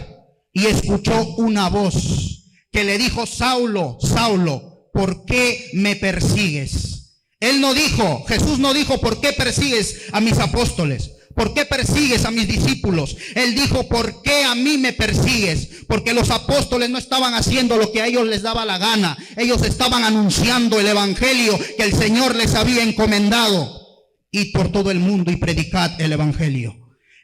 y escuchó una voz que le dijo, Saulo, Saulo, ¿por qué me persigues? Él no dijo, Jesús no dijo, ¿por qué persigues a mis apóstoles? ¿Por qué persigues a mis discípulos? Él dijo, ¿por qué a mí me persigues? Porque los apóstoles no estaban haciendo lo que a ellos les daba la gana. Ellos estaban anunciando el evangelio que el Señor les había encomendado. Id por todo el mundo y predicad el evangelio.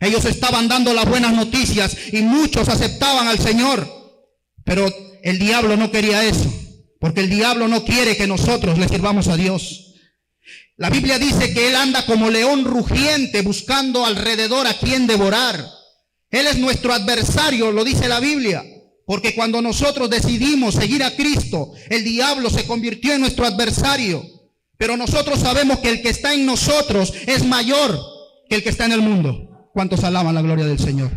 Ellos estaban dando las buenas noticias y muchos aceptaban al Señor. Pero el diablo no quería eso, porque el diablo no quiere que nosotros le sirvamos a Dios. La Biblia dice que Él anda como león rugiente buscando alrededor a quien devorar. Él es nuestro adversario, lo dice la Biblia. Porque cuando nosotros decidimos seguir a Cristo, el diablo se convirtió en nuestro adversario. Pero nosotros sabemos que el que está en nosotros es mayor que el que está en el mundo. ¿Cuántos alaban la gloria del Señor?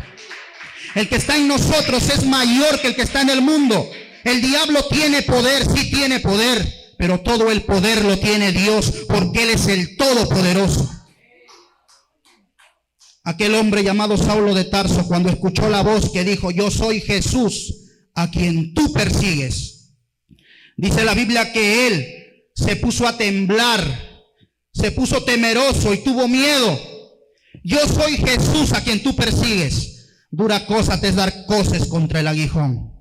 El que está en nosotros es mayor que el que está en el mundo. El diablo tiene poder, sí tiene poder. Pero todo el poder lo tiene Dios, porque Él es el Todopoderoso. Aquel hombre llamado Saulo de Tarso, cuando escuchó la voz que dijo, yo soy Jesús, a quien tú persigues. Dice la Biblia que él se puso a temblar, se puso temeroso y tuvo miedo. Yo soy Jesús, a quien tú persigues. Dura cosa te es dar coces contra el aguijón.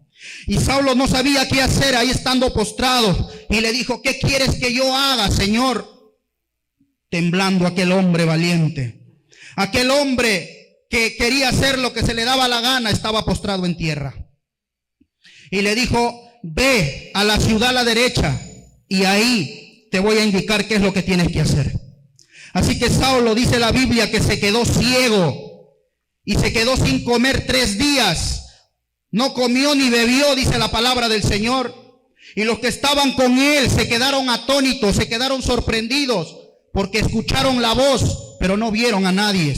Y Saulo no sabía qué hacer ahí estando postrado. Y le dijo, ¿qué quieres que yo haga, Señor? Temblando aquel hombre valiente. Aquel hombre que quería hacer lo que se le daba la gana estaba postrado en tierra. Y le dijo, ve a la ciudad a la derecha y ahí te voy a indicar qué es lo que tienes que hacer. Así que Saulo, dice la Biblia, que se quedó ciego y se quedó sin comer 3 días. No comió ni bebió, dice la palabra del Señor. Y los que estaban con él se quedaron atónitos, se quedaron sorprendidos, porque escucharon la voz, pero no vieron a nadie.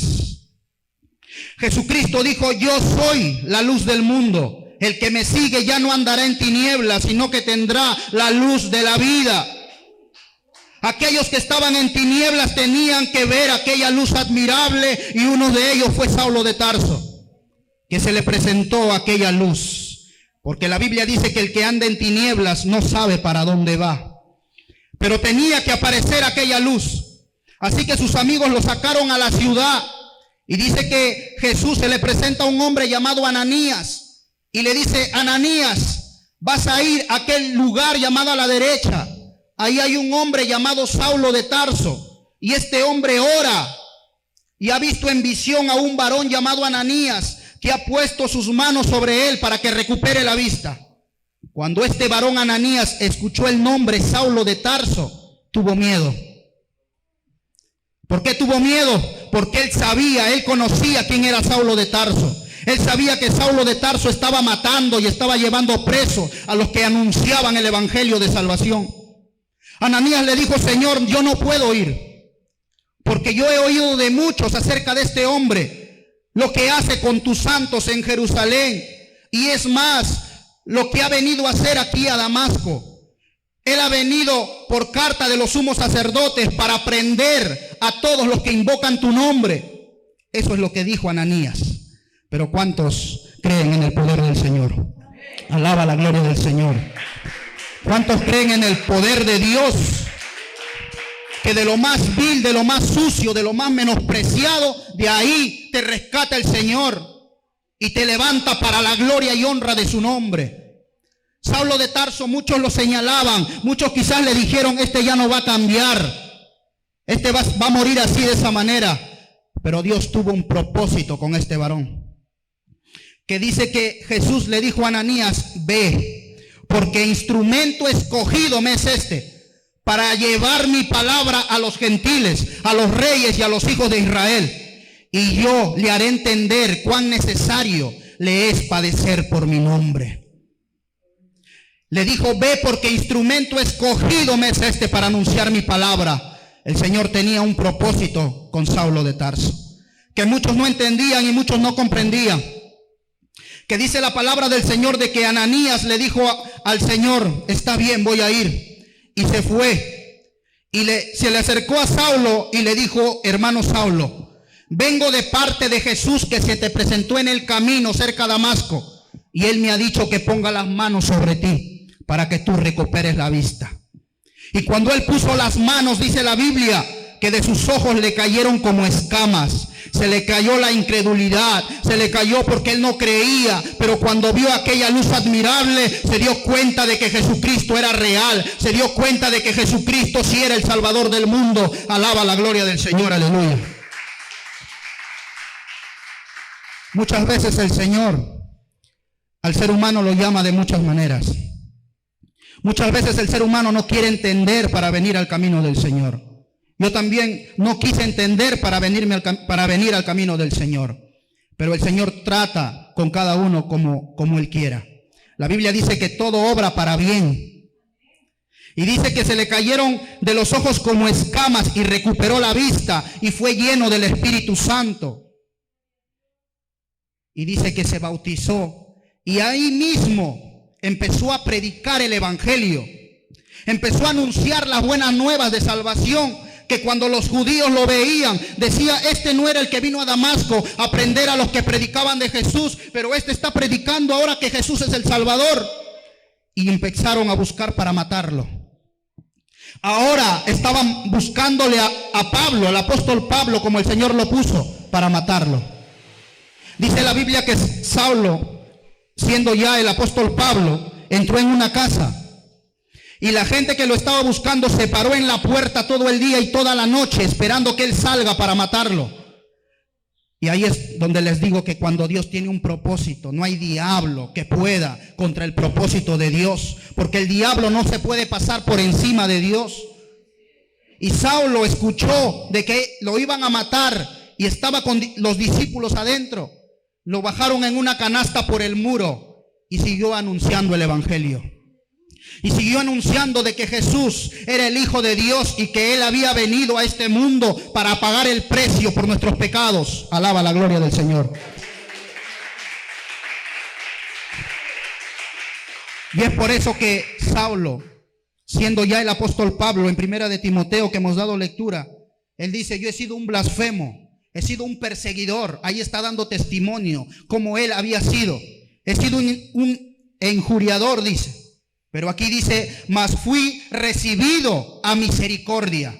Jesucristo dijo, yo soy la luz del mundo. el que me sigue ya no andará en tinieblas, sino que tendrá la luz de la vida. Aquellos que estaban en tinieblas tenían que ver aquella luz admirable, y uno de ellos fue Saulo de Tarso, que se le presentó aquella luz. Porque la Biblia dice que el que anda en tinieblas no sabe para dónde va. Pero tenía que aparecer aquella luz. Así que sus amigos lo sacaron a la ciudad. Y dice que Jesús se le presenta a un hombre llamado Ananías. Y le dice: Ananías, vas a ir a aquel lugar llamado a la derecha. Ahí hay un hombre llamado Saulo de Tarso. Y este hombre ora. Y ha visto en visión a un varón llamado Ananías, que ha puesto sus manos sobre él para que recupere la vista. Cuando este varón Ananías escuchó el nombre Saulo de Tarso, tuvo miedo. ¿Por qué tuvo miedo? Porque él conocía quién era Saulo de Tarso. Él sabía que Saulo de Tarso estaba matando y estaba llevando preso a los que anunciaban el evangelio de salvación. Ananías le dijo: Señor, yo no puedo ir, porque yo he oído de muchos acerca de este hombre, lo que hace con tus santos en Jerusalén, y es más, lo que ha venido a hacer aquí a Damasco. Él ha venido por carta de los sumos sacerdotes para prender a todos los que invocan tu nombre. Eso es lo que dijo Ananías. Pero ¿cuántos creen en el poder del Señor? Alaba la gloria del Señor. ¿Cuántos creen en el poder de Dios? Que de lo más vil, de lo más sucio, de lo más menospreciado, de ahí te rescata el Señor y te levanta para la gloria y honra de su nombre. Saulo de Tarso, muchos lo señalaban, muchos quizás le dijeron: este ya no va a cambiar, este va a morir así, de esa manera. Pero Dios tuvo un propósito con este varón, que dice que Jesús le dijo a Ananías: ve, porque instrumento escogido me es este, para llevar mi palabra a los gentiles, a los reyes y a los hijos de Israel. Y yo le haré entender cuán necesario le es padecer por mi nombre. Le dijo: ve, porque instrumento escogido me es este para anunciar mi palabra. El Señor tenía un propósito con Saulo de Tarso, que muchos no entendían y muchos no comprendían. Que dice la palabra del Señor de que Ananías le dijo al Señor: está bien, voy a ir. Y se fue. Y se le acercó a Saulo y le dijo: hermano Saulo, vengo de parte de Jesús, que se te presentó en el camino cerca de Damasco. Y él me ha dicho que ponga las manos sobre ti para que tú recuperes la vista. Y cuando él puso las manos, dice la Biblia, que de sus ojos le cayeron como escamas. Se le cayó la incredulidad, se le cayó porque él no creía, pero cuando vio aquella luz admirable, se dio cuenta de que Jesucristo era real, se dio cuenta de que Jesucristo sí era el Salvador del mundo. Alaba la gloria del Señor, aleluya. Muchas veces el Señor al ser humano lo llama de muchas maneras. Muchas veces el ser humano no quiere entender para venir al camino del Señor. Yo también no quise entender para venir al camino del Señor. Pero el Señor trata con cada uno como Él quiera. La Biblia dice que todo obra para bien. Y dice que se le cayeron de los ojos como escamas y recuperó la vista y fue lleno del Espíritu Santo. Y dice que se bautizó y ahí mismo empezó a predicar el evangelio. Empezó a anunciar las buenas nuevas de salvación, que cuando los judíos lo veían, decía: este no era el que vino a Damasco a prender a los que predicaban de Jesús, pero este está predicando ahora que Jesús es el Salvador. Y empezaron a buscar para matarlo. Ahora estaban buscándole a Pablo, al apóstol Pablo, como el Señor lo puso, para matarlo. Dice la Biblia que Saulo, siendo ya el apóstol Pablo, entró en una casa. Y la gente que lo estaba buscando se paró en la puerta todo el día y toda la noche esperando que él salga para matarlo. Y ahí es donde les digo que cuando Dios tiene un propósito, no hay diablo que pueda contra el propósito de Dios, porque el diablo no se puede pasar por encima de Dios. Y Saulo escuchó de que lo iban a matar y estaba con los discípulos adentro. Lo bajaron en una canasta por el muro y siguió anunciando el evangelio. Y siguió anunciando de que Jesús era el Hijo de Dios y que Él había venido a este mundo para pagar el precio por nuestros pecados. Alaba la gloria del Señor. Y es por eso que Saulo, siendo ya el apóstol Pablo en primera de Timoteo que hemos dado lectura, él dice: yo he sido un blasfemo, he sido un perseguidor. Ahí está dando testimonio como él había sido. He sido un injuriador, dice. Pero aquí dice: mas fui recibido a misericordia.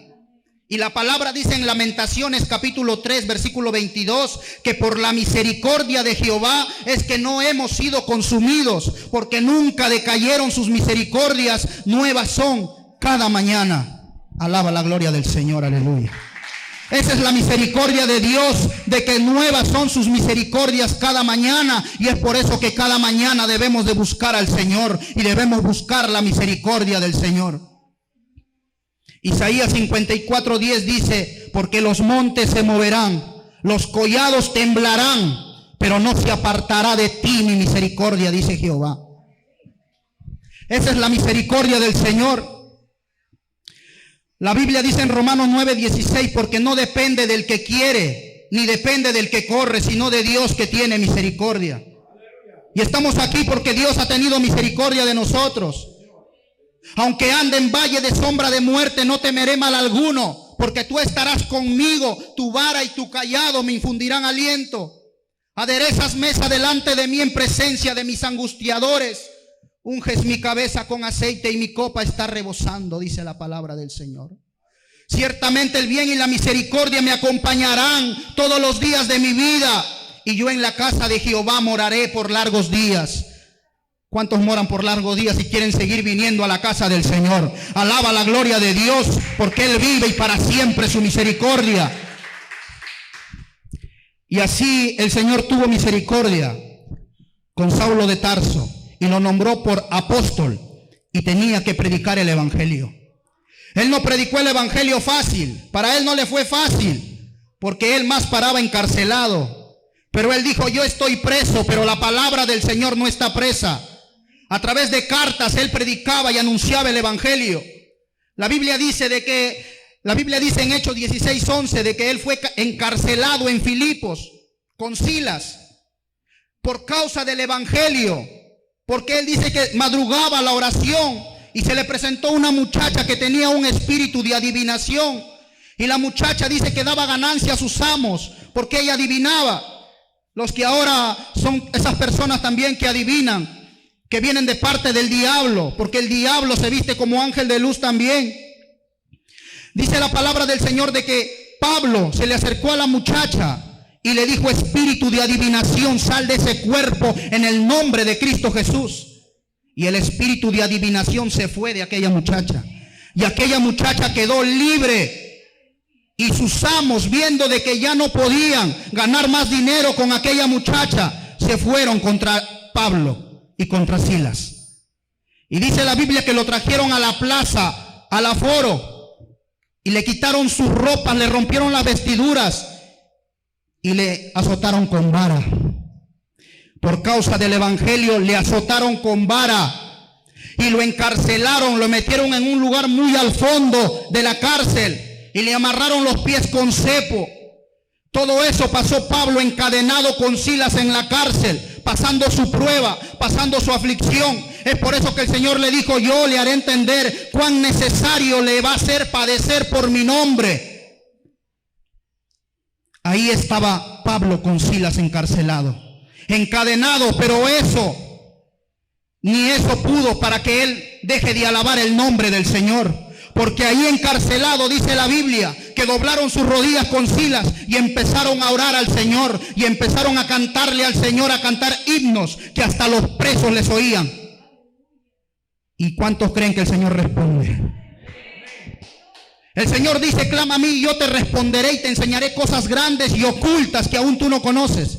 Y la palabra dice en Lamentaciones capítulo 3 versículo 22 que por la misericordia de Jehová es que no hemos sido consumidos, porque nunca decayeron sus misericordias, nuevas son cada mañana. Alaba la gloria del Señor, aleluya. Esa es la misericordia de Dios, de que nuevas son sus misericordias cada mañana. Y es por eso que cada mañana debemos de buscar al Señor y debemos buscar la misericordia del Señor. Isaías 54:10 dice: porque los montes se moverán, los collados temblarán, pero no se apartará de ti mi misericordia, dice Jehová. Esa es la misericordia del Señor. La Biblia dice en Romanos 9:16: porque no depende del que quiere, ni depende del que corre, sino de Dios que tiene misericordia. Y estamos aquí porque Dios ha tenido misericordia de nosotros. Aunque ande en valle de sombra de muerte, no temeré mal alguno, porque tú estarás conmigo, tu vara y tu cayado me infundirán aliento. Aderezas mesa delante de mí en presencia de mis angustiadores. Unges mi cabeza con aceite y mi copa está rebosando, dice la palabra del Señor. Ciertamente el bien y la misericordia me acompañarán todos los días de mi vida, y yo en la casa de Jehová moraré por largos días. ¿Cuántos moran por largos días y quieren seguir viniendo a la casa del Señor? Alaba la gloria de Dios, porque Él vive y para siempre su misericordia. Y así el Señor tuvo misericordia con Saulo de Tarso y lo nombró por apóstol, y tenía que predicar el evangelio. Él no predicó el evangelio fácil, para él no le fue fácil, porque él más paraba encarcelado. Pero él dijo: yo estoy preso, pero la palabra del Señor no está presa. A través de cartas él predicaba y anunciaba el evangelio. La Biblia dice en Hechos 16:11 de que él fue encarcelado en Filipos con Silas por causa del evangelio, porque él dice que madrugaba la oración y se le presentó una muchacha que tenía un espíritu de adivinación, y la muchacha dice que daba ganancia a sus amos porque ella adivinaba. Los que ahora son esas personas también que adivinan, que vienen de parte del diablo, porque el diablo se viste como ángel de luz también. Dice la palabra del Señor de que Pablo se le acercó a la muchacha y le dijo: espíritu de adivinación, sal de ese cuerpo en el nombre de Cristo Jesús. Y el espíritu de adivinación se fue de aquella muchacha, y aquella muchacha quedó libre. Y sus amos, viendo de que ya no podían ganar más dinero con aquella muchacha, se fueron contra Pablo y contra Silas. Y dice la Biblia que lo trajeron a la plaza, al aforo, y le quitaron sus ropas, le rompieron las vestiduras y le azotaron con vara. Por causa del evangelio le azotaron con vara y lo encarcelaron, lo metieron en un lugar muy al fondo de la cárcel y le amarraron los pies con cepo. Todo eso pasó Pablo encadenado con Silas en la cárcel, pasando su prueba, pasando su aflicción. Es por eso que el Señor le dijo: yo le haré entender cuán necesario le va a ser padecer por mi nombre. Ahí estaba Pablo con Silas encarcelado, encadenado, pero ni eso pudo para que él deje de alabar el nombre del Señor. Porque ahí encarcelado, dice la Biblia, que doblaron sus rodillas con Silas y empezaron a orar al Señor, y empezaron a cantarle al Señor, a cantar himnos que hasta los presos les oían. ¿Y cuántos creen que el Señor responde? El Señor dice: clama a mí y yo te responderé y te enseñaré cosas grandes y ocultas que aún tú no conoces.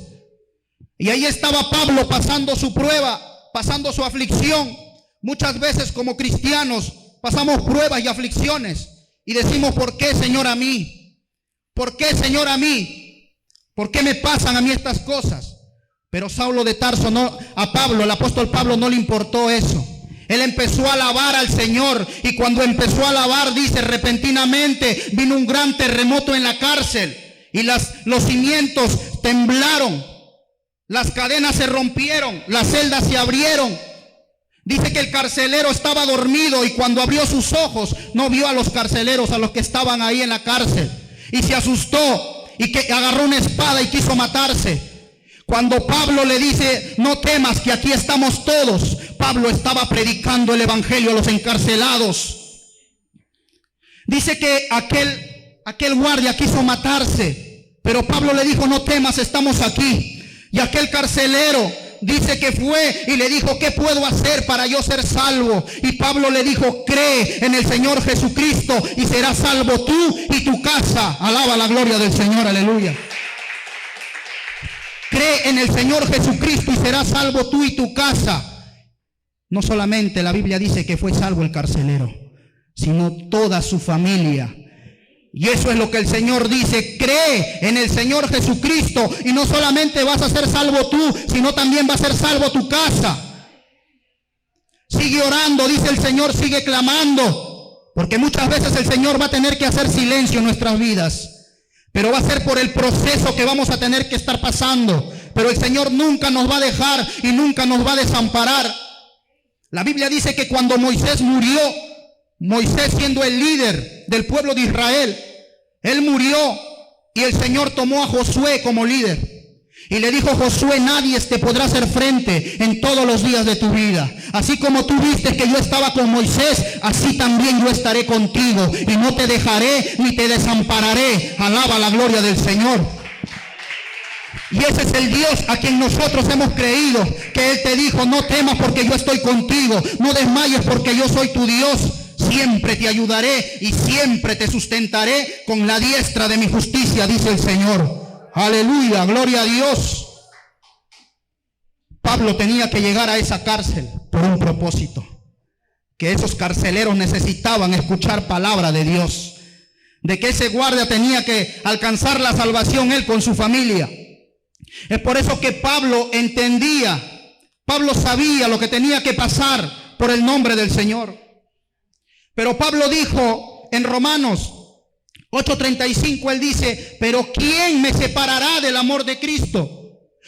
Y ahí estaba Pablo pasando su prueba, pasando su aflicción. Muchas veces como cristianos pasamos pruebas y aflicciones y decimos: ¿por qué, Señor, a mí? ¿Por qué, Señor, a mí? ¿Por qué me pasan a mí estas cosas? Pero Saulo de Tarso a Pablo, el apóstol Pablo, no le importó eso. Él empezó a alabar al Señor, y cuando empezó a alabar, dice, repentinamente vino un gran terremoto en la cárcel y los cimientos temblaron, las cadenas se rompieron, las celdas se abrieron. Dice que el carcelero estaba dormido y cuando abrió sus ojos no vio a los carceleros, a los que estaban ahí en la cárcel. Y se asustó y que agarró una espada y quiso matarse. Cuando Pablo le dice, no temas que aquí estamos todos, Pablo estaba predicando el evangelio a los encarcelados. Dice que aquel guardia quiso matarse, pero Pablo le dijo, no temas, estamos aquí. Y aquel carcelero dice que fue y le dijo, ¿qué puedo hacer para yo ser salvo? Y Pablo le dijo, cree en el Señor Jesucristo y serás salvo tú y tu casa. Alaba la gloria del Señor, aleluya. Cree en el Señor Jesucristo y serás salvo tú y tu casa. No solamente la Biblia dice que fue salvo el carcelero, sino toda su familia. Y eso es lo que el Señor dice, cree en el Señor Jesucristo y no solamente vas a ser salvo tú, sino también va a ser salvo tu casa. Sigue orando, dice el Señor, sigue clamando, porque muchas veces el Señor va a tener que hacer silencio en nuestras vidas, pero va a ser por el proceso que vamos a tener que estar pasando. Pero el Señor nunca nos va a dejar y nunca nos va a desamparar. La Biblia dice que cuando Moisés murió, Moisés siendo el líder del pueblo de Israel, él murió y el Señor tomó a Josué como líder. Y le dijo, Josué, nadie te podrá hacer frente en todos los días de tu vida. Así como tú viste que yo estaba con Moisés, así también yo estaré contigo. Y no te dejaré ni te desampararé. Alaba la gloria del Señor. Y ese es el Dios a quien nosotros hemos creído. Que Él te dijo, no temas porque yo estoy contigo. No desmayes porque yo soy tu Dios. Siempre te ayudaré y siempre te sustentaré con la diestra de mi justicia, dice el Señor. Aleluya, gloria a Dios. Pablo tenía que llegar a esa cárcel por un propósito. Que esos carceleros necesitaban escuchar palabra de Dios. De que ese guardia tenía que alcanzar la salvación él con su familia. Es por eso que Pablo entendía, Pablo sabía lo que tenía que pasar por el nombre del Señor. Pero Pablo dijo en Romanos 8:35, él dice, pero ¿quién me separará del amor de Cristo?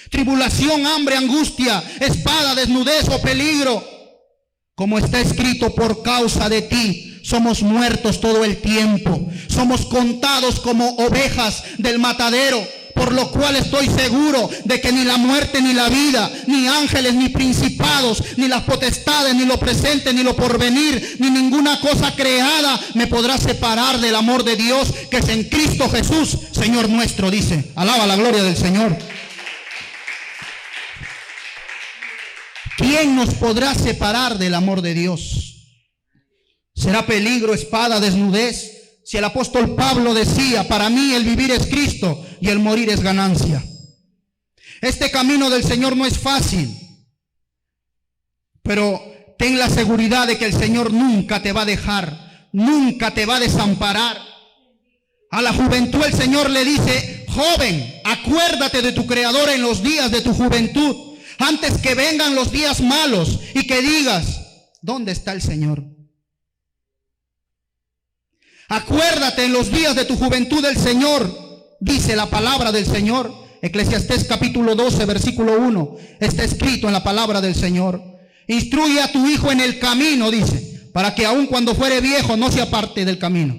Tribulación, hambre, angustia, espada, desnudez o peligro. Como está escrito, por causa de ti somos muertos todo el tiempo. Somos contados como ovejas del matadero. Por lo cual estoy seguro de que ni la muerte ni la vida, ni ángeles, ni principados, ni las potestades, ni lo presente, ni lo porvenir, ni ninguna cosa creada me podrá separar del amor de Dios que es en Cristo Jesús, Señor nuestro, dice. Alaba la gloria del Señor. ¿Quién nos podrá separar del amor de Dios? ¿Será peligro, espada, desnudez? Si el apóstol Pablo decía, para mí el vivir es Cristo y el morir es ganancia. Este camino del Señor no es fácil, pero ten la seguridad de que el Señor nunca te va a dejar, nunca te va a desamparar. A la juventud el Señor le dice, joven, acuérdate de tu Creador en los días de tu juventud, antes que vengan los días malos y que digas, ¿dónde está el Señor? Acuérdate en los días de tu juventud del Señor, dice la palabra del Señor. Eclesiastés capítulo 12, versículo 1, está escrito en la palabra del Señor. Instruye a tu hijo en el camino, dice, para que aun cuando fuere viejo no se aparte del camino.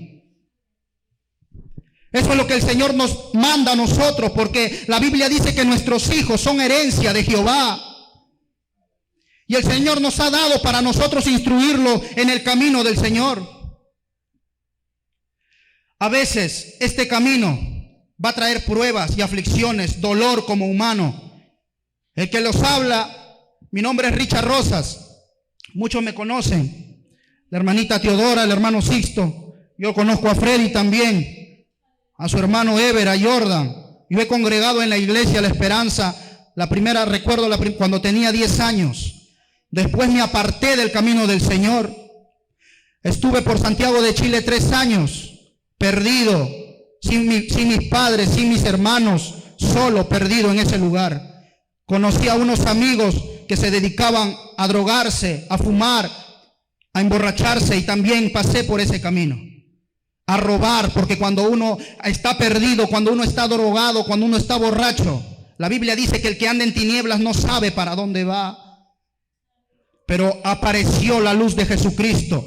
Eso es lo que el Señor nos manda a nosotros, porque la Biblia dice que nuestros hijos son herencia de Jehová. Y el Señor nos ha dado para nosotros instruirlo en el camino del Señor. A veces este camino va a traer pruebas y aflicciones, dolor como humano. El que los habla, mi nombre es Richard Rosas. Muchos me conocen. La hermanita Teodora, el hermano Sixto. Yo conozco a Freddy también. A su hermano Ever, a Jordan. Yo he congregado en la iglesia La Esperanza. Recuerdo cuando tenía 10 años. Después me aparté del camino del Señor. Estuve por Santiago de Chile 3 años. Perdido, sin mis padres, sin mis hermanos, solo, perdido en ese lugar. Conocí a unos amigos que se dedicaban a drogarse, a fumar, a emborracharse, y también pasé por ese camino. A robar, porque cuando uno está perdido, cuando uno está drogado, cuando uno está borracho, la Biblia dice que el que anda en tinieblas no sabe para dónde va. pero apareció la luz de Jesucristo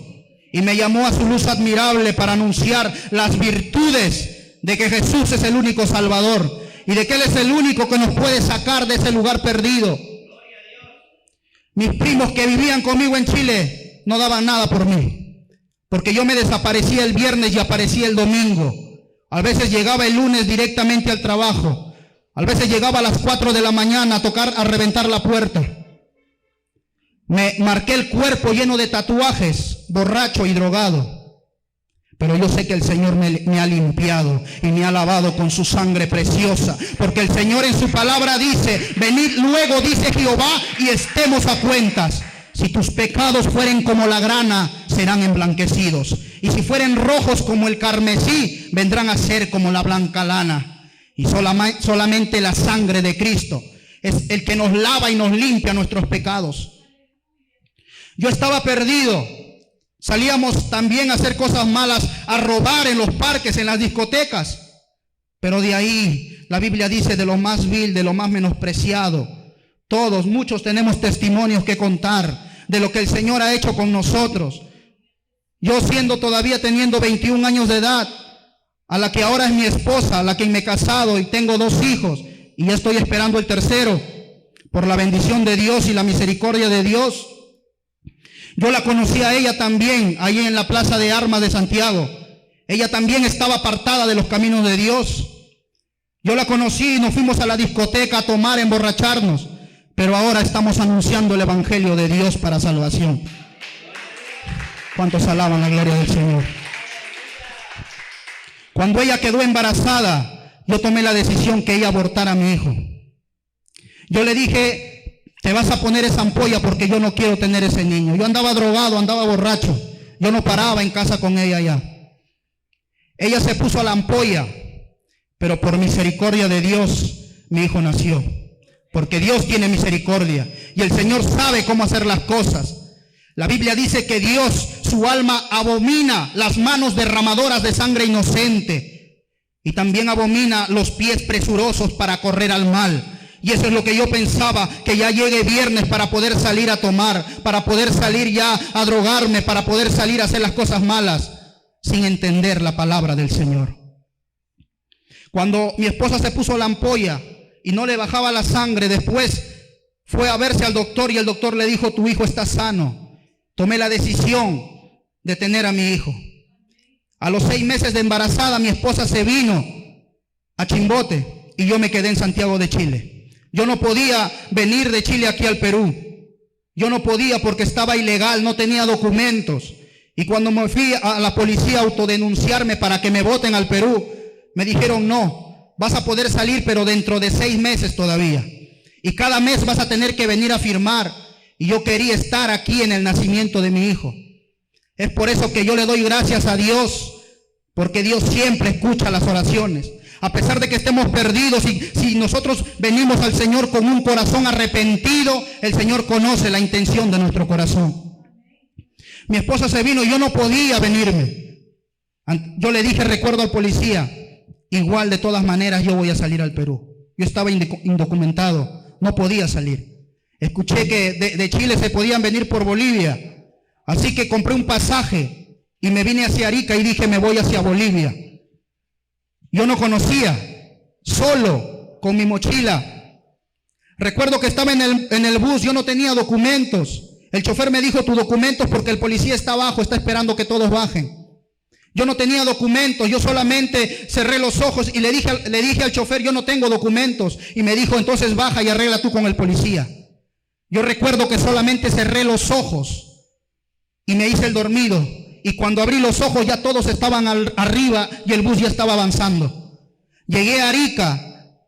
y me llamó a su luz admirable para anunciar las virtudes de que Jesús es el único Salvador y de que Él es el único que nos puede sacar de ese lugar perdido. Mis primos que vivían conmigo en Chile no daban nada por mí, porque yo me desaparecía el viernes y aparecía el domingo. A veces llegaba el lunes directamente al trabajo. A veces llegaba a las 4 de la mañana a reventar la puerta. Me marqué el cuerpo lleno de tatuajes, borracho y drogado. Pero yo sé que el Señor me ha limpiado y me ha lavado con su sangre preciosa. Porque el Señor en su palabra dice, venid luego, dice Jehová, y estemos a cuentas. Si tus pecados fueren como la grana, serán emblanquecidos. Y si fueren rojos como el carmesí, vendrán a ser como la blanca lana. Y solamente la sangre de Cristo es el que nos lava y nos limpia nuestros pecados. Yo estaba perdido. Salíamos también a hacer cosas malas, a robar en los parques, en las discotecas. Pero de ahí, la Biblia dice, de lo más vil, de lo más menospreciado. Todos, muchos tenemos testimonios que contar de lo que el Señor ha hecho con nosotros. Yo teniendo 21 años de edad, a la que ahora es mi esposa, a la que me he casado y tengo 2 hijos, y ya estoy esperando el tercero, por la bendición de Dios y la misericordia de Dios. Yo la conocí a ella también, ahí en la Plaza de Armas de Santiago. Ella también estaba apartada de los caminos de Dios. Yo la conocí y nos fuimos a la discoteca a tomar, a emborracharnos. Pero ahora estamos anunciando el Evangelio de Dios para salvación. ¿Cuántos alaban la gloria del Señor? Cuando ella quedó embarazada, yo tomé la decisión que ella abortara a mi hijo. Yo le dije, te vas a poner esa ampolla porque yo no quiero tener ese niño. Yo andaba drogado, andaba borracho. Yo no paraba en casa con ella ya. Ella se puso a la ampolla, pero por misericordia de Dios, mi hijo nació. Porque Dios tiene misericordia y el Señor sabe cómo hacer las cosas. La Biblia dice que Dios, su alma abomina las manos derramadoras de sangre inocente y también abomina los pies presurosos para correr al mal. Y eso es lo que yo pensaba, que ya llegue viernes para poder salir a tomar, para poder salir ya a drogarme, para poder salir a hacer las cosas malas, sin entender la palabra del Señor. Cuando mi esposa se puso la ampolla y no le bajaba la sangre, después fue a verse al doctor y el doctor le dijo, tu hijo está sano. Tomé la decisión de tener a mi hijo. A los 6 meses de embarazada, mi esposa se vino a Chimbote y yo me quedé en Santiago de Chile. Yo no podía venir de Chile aquí al Perú. Yo no podía porque estaba ilegal, no tenía documentos. Y cuando me fui a la policía a autodenunciarme para que me voten al Perú, me dijeron, no, vas a poder salir, pero dentro de 6 meses todavía. Y cada mes vas a tener que venir a firmar. Y yo quería estar aquí en el nacimiento de mi hijo. Es por eso que yo le doy gracias a Dios, porque Dios siempre escucha las oraciones. A pesar de que estemos perdidos, si nosotros venimos al Señor con un corazón arrepentido, el Señor conoce la intención de nuestro corazón. Mi esposa se vino y yo no podía venirme. Yo le dije, recuerdo al policía, igual de todas maneras yo voy a salir al Perú. Yo estaba indocumentado, no podía salir. Escuché que de Chile se podían venir por Bolivia. Así que compré un pasaje y me vine hacia Arica y dije, me voy hacia Bolivia. Yo no conocía, solo, con mi mochila. Recuerdo que estaba en el bus, yo no tenía documentos. El chofer me dijo, tus documentos, porque el policía está abajo, está esperando que todos bajen. Yo no tenía documentos, yo solamente cerré los ojos y le dije al chofer, yo no tengo documentos. Y me dijo, entonces baja y arregla tú con el policía. Yo recuerdo que solamente cerré los ojos y me hice el dormido. Y cuando abrí los ojos ya todos estaban arriba y el bus ya estaba avanzando. Llegué a Arica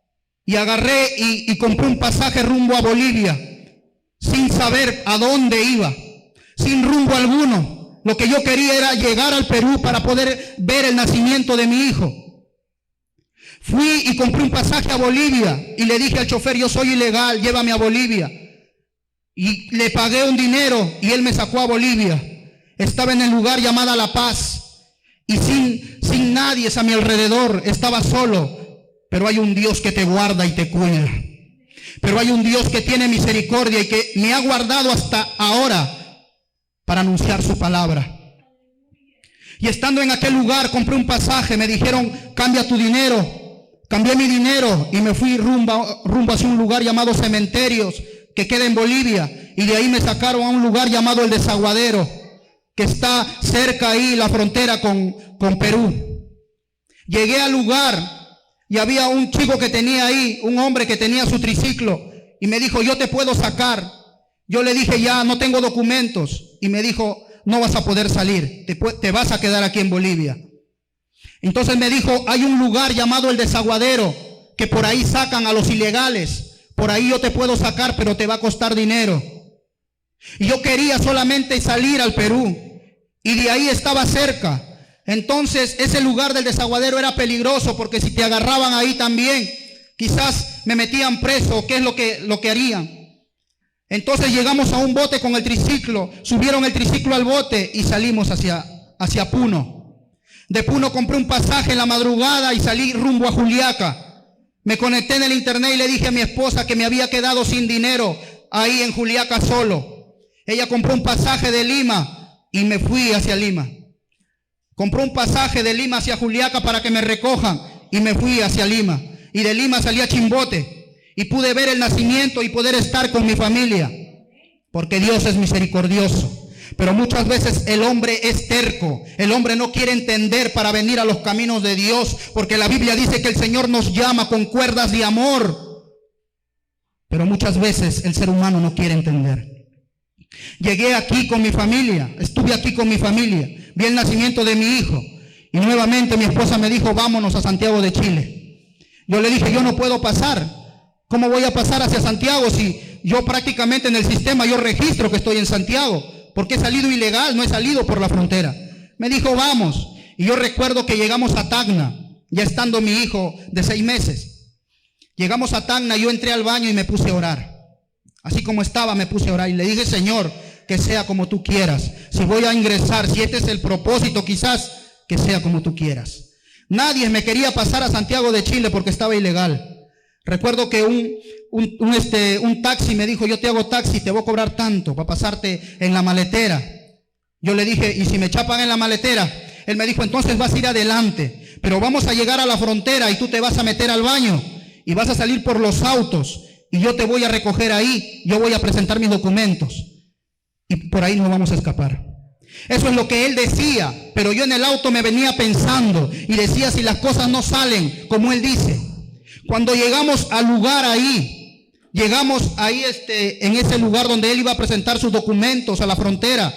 y agarré y compré un pasaje rumbo a Bolivia, sin saber a dónde iba, sin rumbo alguno. Lo que yo quería era llegar al Perú para poder ver el nacimiento de mi hijo. Fui y compré un pasaje a Bolivia y le dije al chofer, yo soy ilegal, llévame a Bolivia. Y le pagué un dinero y él me sacó a Bolivia. Estaba en el lugar llamado La Paz y sin nadie a mi alrededor, estaba solo, pero hay un Dios que te guarda y te cuida. Pero hay un Dios que tiene misericordia y que me ha guardado hasta ahora para anunciar su palabra. Y estando en aquel lugar compré un pasaje, me dijeron, cambia tu dinero. Cambié mi dinero y me fui rumbo hacia un lugar llamado Cementerios, que queda en Bolivia. Y de ahí me sacaron a un lugar llamado El Desaguadero, que está cerca ahí, la frontera con Perú. Llegué al lugar y había un chico que tenía ahí, un hombre que tenía su triciclo, y me dijo, yo te puedo sacar. Yo le dije, ya no tengo documentos. Y me dijo, no vas a poder salir, te vas a quedar aquí en Bolivia. Entonces me dijo, hay un lugar llamado El Desaguadero, que por ahí sacan a los ilegales. Por ahí yo te puedo sacar, pero te va a costar dinero. Y yo quería solamente salir al Perú, y de ahí estaba cerca. Entonces ese lugar del Desaguadero era peligroso, porque si te agarraban ahí también, quizás me metían preso, ¿qué es lo que harían? Entonces llegamos a un bote con el triciclo, subieron el triciclo al bote y salimos hacia Puno. De Puno compré un pasaje en la madrugada y salí rumbo a Juliaca. Me conecté en el internet y le dije a mi esposa que me había quedado sin dinero ahí en Juliaca solo. Ella compró un pasaje de Lima y me fui hacia Lima. Compró un pasaje de Lima hacia Juliaca para que me recojan y me fui hacia Lima. Y de Lima salí a Chimbote y pude ver el nacimiento y poder estar con mi familia, porque Dios es misericordioso. Pero muchas veces el hombre es terco, el hombre no quiere entender para venir a los caminos de Dios, porque la Biblia dice que el Señor nos llama con cuerdas de amor, pero muchas veces el ser humano no quiere entender. Llegué aquí con mi familia, estuve aquí con mi familia, vi el nacimiento de mi hijo y nuevamente mi esposa me dijo, vámonos a Santiago de Chile. Yo le dije, yo no puedo pasar. ¿Cómo voy a pasar hacia Santiago si yo prácticamente en el sistema yo registro que estoy en Santiago? Porque he salido ilegal, no he salido por la frontera. Me dijo, vamos. Y yo recuerdo que llegamos a Tacna, ya estando mi hijo de 6 meses. Llegamos a Tacna, yo entré al baño y me puse a orar. Así como estaba, me puse a orar y le dije, Señor, que sea como tú quieras. Si voy a ingresar, si este es el propósito, quizás que sea como tú quieras. Nadie me quería pasar a Santiago de Chile porque estaba ilegal. Recuerdo que un taxi me dijo, yo te hago taxi, te voy a cobrar tanto para pasarte en la maletera. Yo le dije, ¿y si me chapan en la maletera? Él me dijo, entonces vas a ir adelante, pero vamos a llegar a la frontera y tú te vas a meter al baño y vas a salir por los autos y yo te voy a recoger ahí, yo voy a presentar mis documentos y por ahí nos vamos a escapar. Eso es lo que él decía, pero yo en el auto me venía pensando y decía, si las cosas no salen como él dice. Cuando llegamos al lugar ahí, en ese lugar donde él iba a presentar sus documentos a la frontera,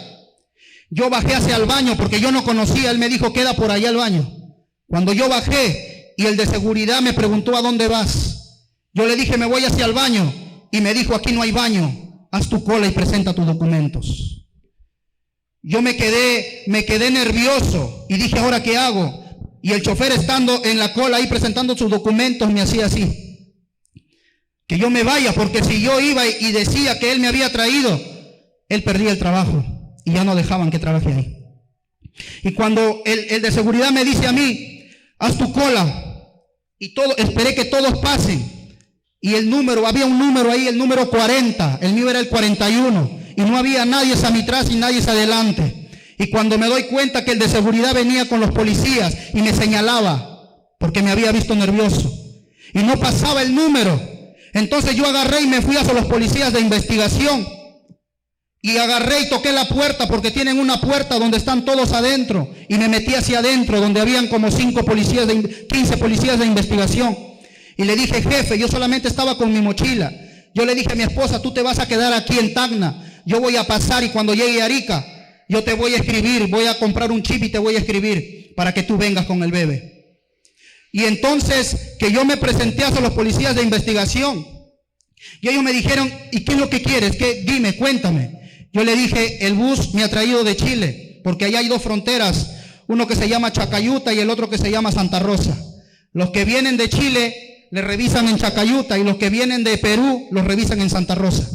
yo bajé hacia el baño porque yo no conocía, él me dijo, queda por allá el baño. Cuando yo bajé y el de seguridad me preguntó, ¿a dónde vas? Yo le dije, me voy hacia el baño y me dijo, aquí no hay baño, haz tu cola y presenta tus documentos. Yo me quedé nervioso y dije, ¿ahora qué hago? Y el chofer estando en la cola ahí presentando sus documentos me hacía así, que yo me vaya, porque si yo iba y decía que él me había traído, él perdía el trabajo y ya no dejaban que trabaje ahí. Y cuando el de seguridad me dice a mí, haz tu cola, y esperé que todos pasen, y había un número ahí, el número 40, el mío era el 41, y no había nadie hacia mi atrás y nadie hacia adelante. Y cuando me doy cuenta que el de seguridad venía con los policías y me señalaba, porque me había visto nervioso, y no pasaba el número, entonces yo agarré y me fui hacia los policías de investigación, y agarré y toqué la puerta, porque tienen una puerta donde están todos adentro, y me metí hacia adentro, donde habían como 15 policías de investigación, y le dije, jefe, yo solamente estaba con mi mochila. Yo le dije a mi esposa, tú te vas a quedar aquí en Tacna, yo voy a pasar y cuando llegue a Arica, yo te voy a escribir, voy a comprar un chip y te voy a escribir para que tú vengas con el bebé. Y entonces que yo me presenté a los policías de investigación y ellos me dijeron, ¿y qué es lo que quieres? Dime, cuéntame. Yo le dije, el bus me ha traído de Chile, porque allá hay 2 fronteras, uno que se llama Chacayuta y el otro que se llama Santa Rosa. Los que vienen de Chile le revisan en Chacayuta y los que vienen de Perú los revisan en Santa Rosa.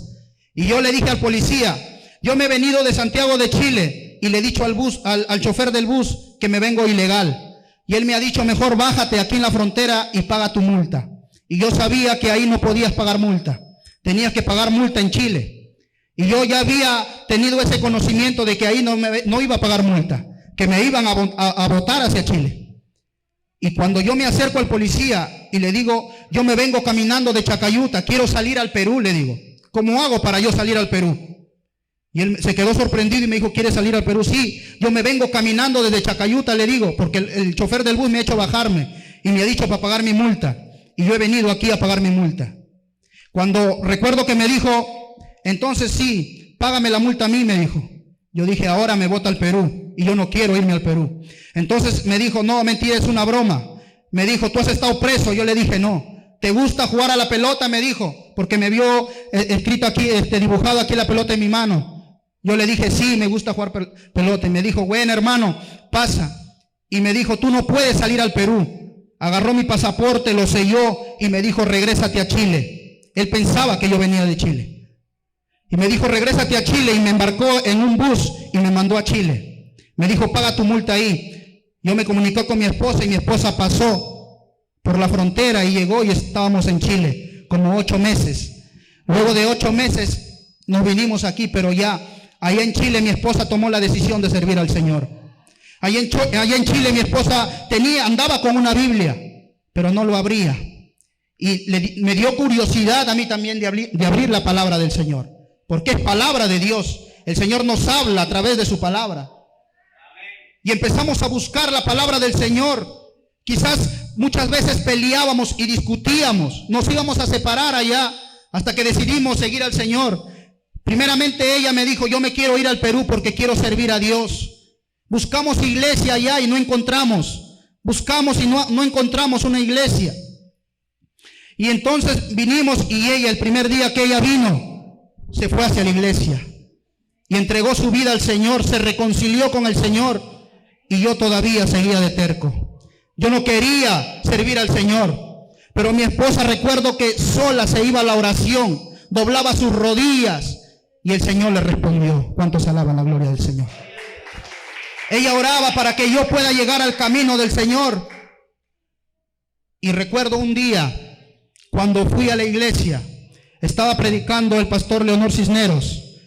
Y yo le dije al policía, yo me he venido de Santiago de Chile y le he dicho al chofer del bus que me vengo ilegal. Y él me ha dicho, mejor bájate aquí en la frontera y paga tu multa. Y yo sabía que ahí no podías pagar multa. Tenías que pagar multa en Chile. Y yo ya había tenido ese conocimiento de que ahí no iba a pagar multa, que me iban a botar hacia Chile. Y cuando yo me acerco al policía y le digo, yo me vengo caminando de Chacayuta, quiero salir al Perú, le digo, ¿cómo hago para yo salir al Perú? Y él se quedó sorprendido y me dijo, ¿quieres salir al Perú? Sí, yo me vengo caminando desde Chacayuta, le digo, porque el chofer del bus me ha hecho bajarme y me ha dicho para pagar mi multa. Y yo he venido aquí a pagar mi multa. Cuando recuerdo que me dijo, entonces sí, págame la multa a mí, me dijo. Yo dije, ahora me bota al Perú y yo no quiero irme al Perú. Entonces me dijo, no, mentira, es una broma. Me dijo, ¿tú has estado preso? Yo le dije, no. ¿Te gusta jugar a la pelota? Me dijo, porque me vio escrito aquí, dibujado aquí la pelota en mi mano. Yo le dije, sí, me gusta jugar pelota. Y me dijo, bueno, hermano, pasa. Y me dijo, tú no puedes salir al Perú. Agarró mi pasaporte, lo selló y me dijo, regrésate a Chile. Él pensaba que yo venía de Chile. Y me dijo, regrésate a Chile, y me embarcó en un bus y me mandó a Chile. Me dijo, paga tu multa ahí. Yo me comuniqué con mi esposa y mi esposa pasó por la frontera y llegó y estábamos en Chile como 8 meses. Luego de 8 meses nos vinimos aquí, pero ya allá en Chile mi esposa tomó la decisión de servir al Señor. Allá en Chile mi esposa andaba con una Biblia, pero no lo abría. Y me dio curiosidad a mí también de abrir la palabra del Señor, porque es palabra de Dios. El Señor nos habla a través de su palabra. Y empezamos a buscar la palabra del Señor. Quizás muchas veces peleábamos y discutíamos, nos íbamos a separar allá, hasta que decidimos seguir al Señor. Primeramente ella me dijo, yo me quiero ir al Perú porque quiero servir a Dios. Buscamos iglesia allá y no encontramos. Buscamos y no encontramos una iglesia. Y entonces vinimos y ella, el primer día que ella vino, se fue hacia la iglesia y entregó su vida al Señor, se reconcilió con el Señor, y yo todavía seguía de terco. Yo no quería servir al Señor, pero mi esposa, recuerdo que sola se iba a la oración, doblaba sus rodillas y el Señor le respondió. ¿Cuántos alaban la gloria del Señor? Ella oraba para que yo pueda llegar al camino del Señor. Y recuerdo un día, cuando fui a la iglesia, estaba predicando el pastor Leonor Cisneros.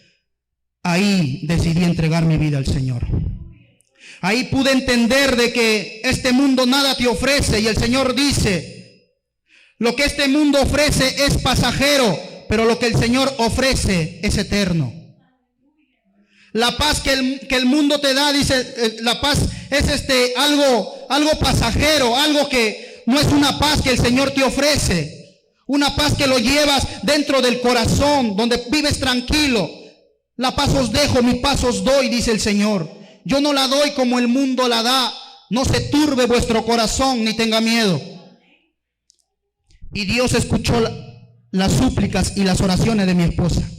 Ahí decidí entregar mi vida al Señor. Ahí pude entender de que este mundo nada te ofrece, y el Señor dice, lo que este mundo ofrece es pasajero, pero lo que el Señor ofrece es eterno. La paz que el mundo te da, dice, la paz es algo pasajero, algo que no es una paz que el Señor te ofrece. Una paz que lo llevas dentro del corazón, donde vives tranquilo. La paz os dejo, mi paz os doy, dice el Señor. Yo no la doy como el mundo la da. No se turbe vuestro corazón ni tenga miedo. Y Dios escuchó las súplicas y las oraciones de mi esposa.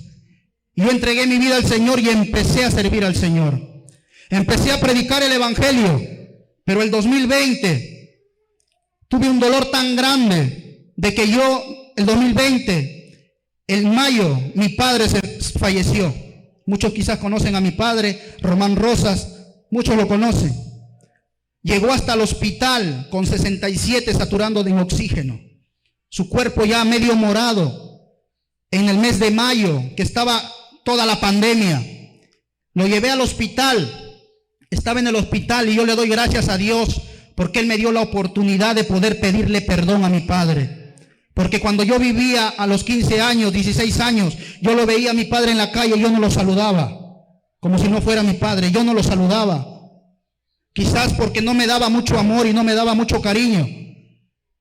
Yo entregué mi vida al Señor y empecé a servir al Señor. Empecé a predicar el Evangelio. Pero el 2020 tuve un dolor tan grande de que el 2020, en mayo, mi padre se falleció. Muchos quizás conocen a mi padre, Román Rosas, muchos lo conocen. Llegó hasta el hospital con 67 saturando de oxígeno. Su cuerpo ya medio morado. En el mes de mayo, que estaba toda la pandemia, lo llevé al hospital. Estaba en el hospital y yo le doy gracias a Dios porque Él me dio la oportunidad de poder pedirle perdón a mi padre. Porque cuando yo vivía a los 15 años, 16 años, yo lo veía a mi padre en la calle y yo no lo saludaba, como si no fuera mi padre. Yo no lo saludaba, quizás porque no me daba mucho amor y no me daba mucho cariño.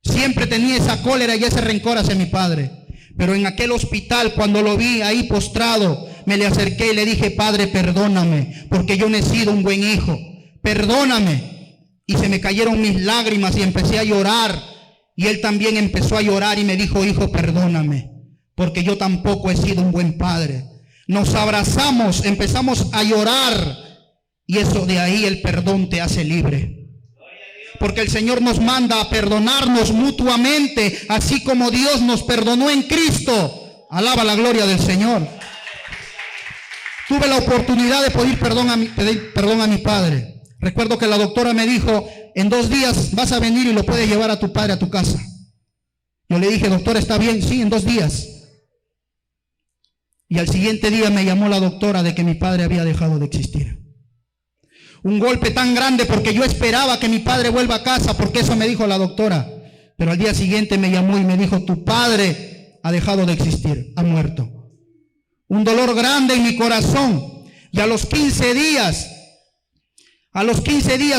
Siempre tenía esa cólera y ese rencor hacia mi padre. Pero en aquel hospital, cuando lo vi ahí postrado, me le acerqué y le dije, Padre, perdóname, porque yo no he sido un buen hijo. Perdóname. Y se me cayeron mis lágrimas y empecé a llorar. Y él también empezó a llorar y me dijo, hijo, perdóname, porque yo tampoco he sido un buen padre. Nos abrazamos, empezamos a llorar, y eso de ahí el perdón te hace libre. Porque el Señor nos manda a perdonarnos mutuamente, así como Dios nos perdonó en Cristo. Alaba la gloria del Señor. Tuve la oportunidad de pedir perdón a mi padre. Recuerdo que la doctora me dijo, en 2 días vas a venir y lo puedes llevar a tu padre a tu casa. Yo le dije, doctora, ¿está bien? Sí, en 2 días. Y al siguiente día me llamó la doctora de que mi padre había dejado de existir. Un golpe tan grande porque yo esperaba que mi padre vuelva a casa, porque eso me dijo la doctora. Pero al día siguiente me llamó y me dijo: tu padre ha dejado de existir, ha muerto. Un dolor grande en mi corazón. Y a los 15 días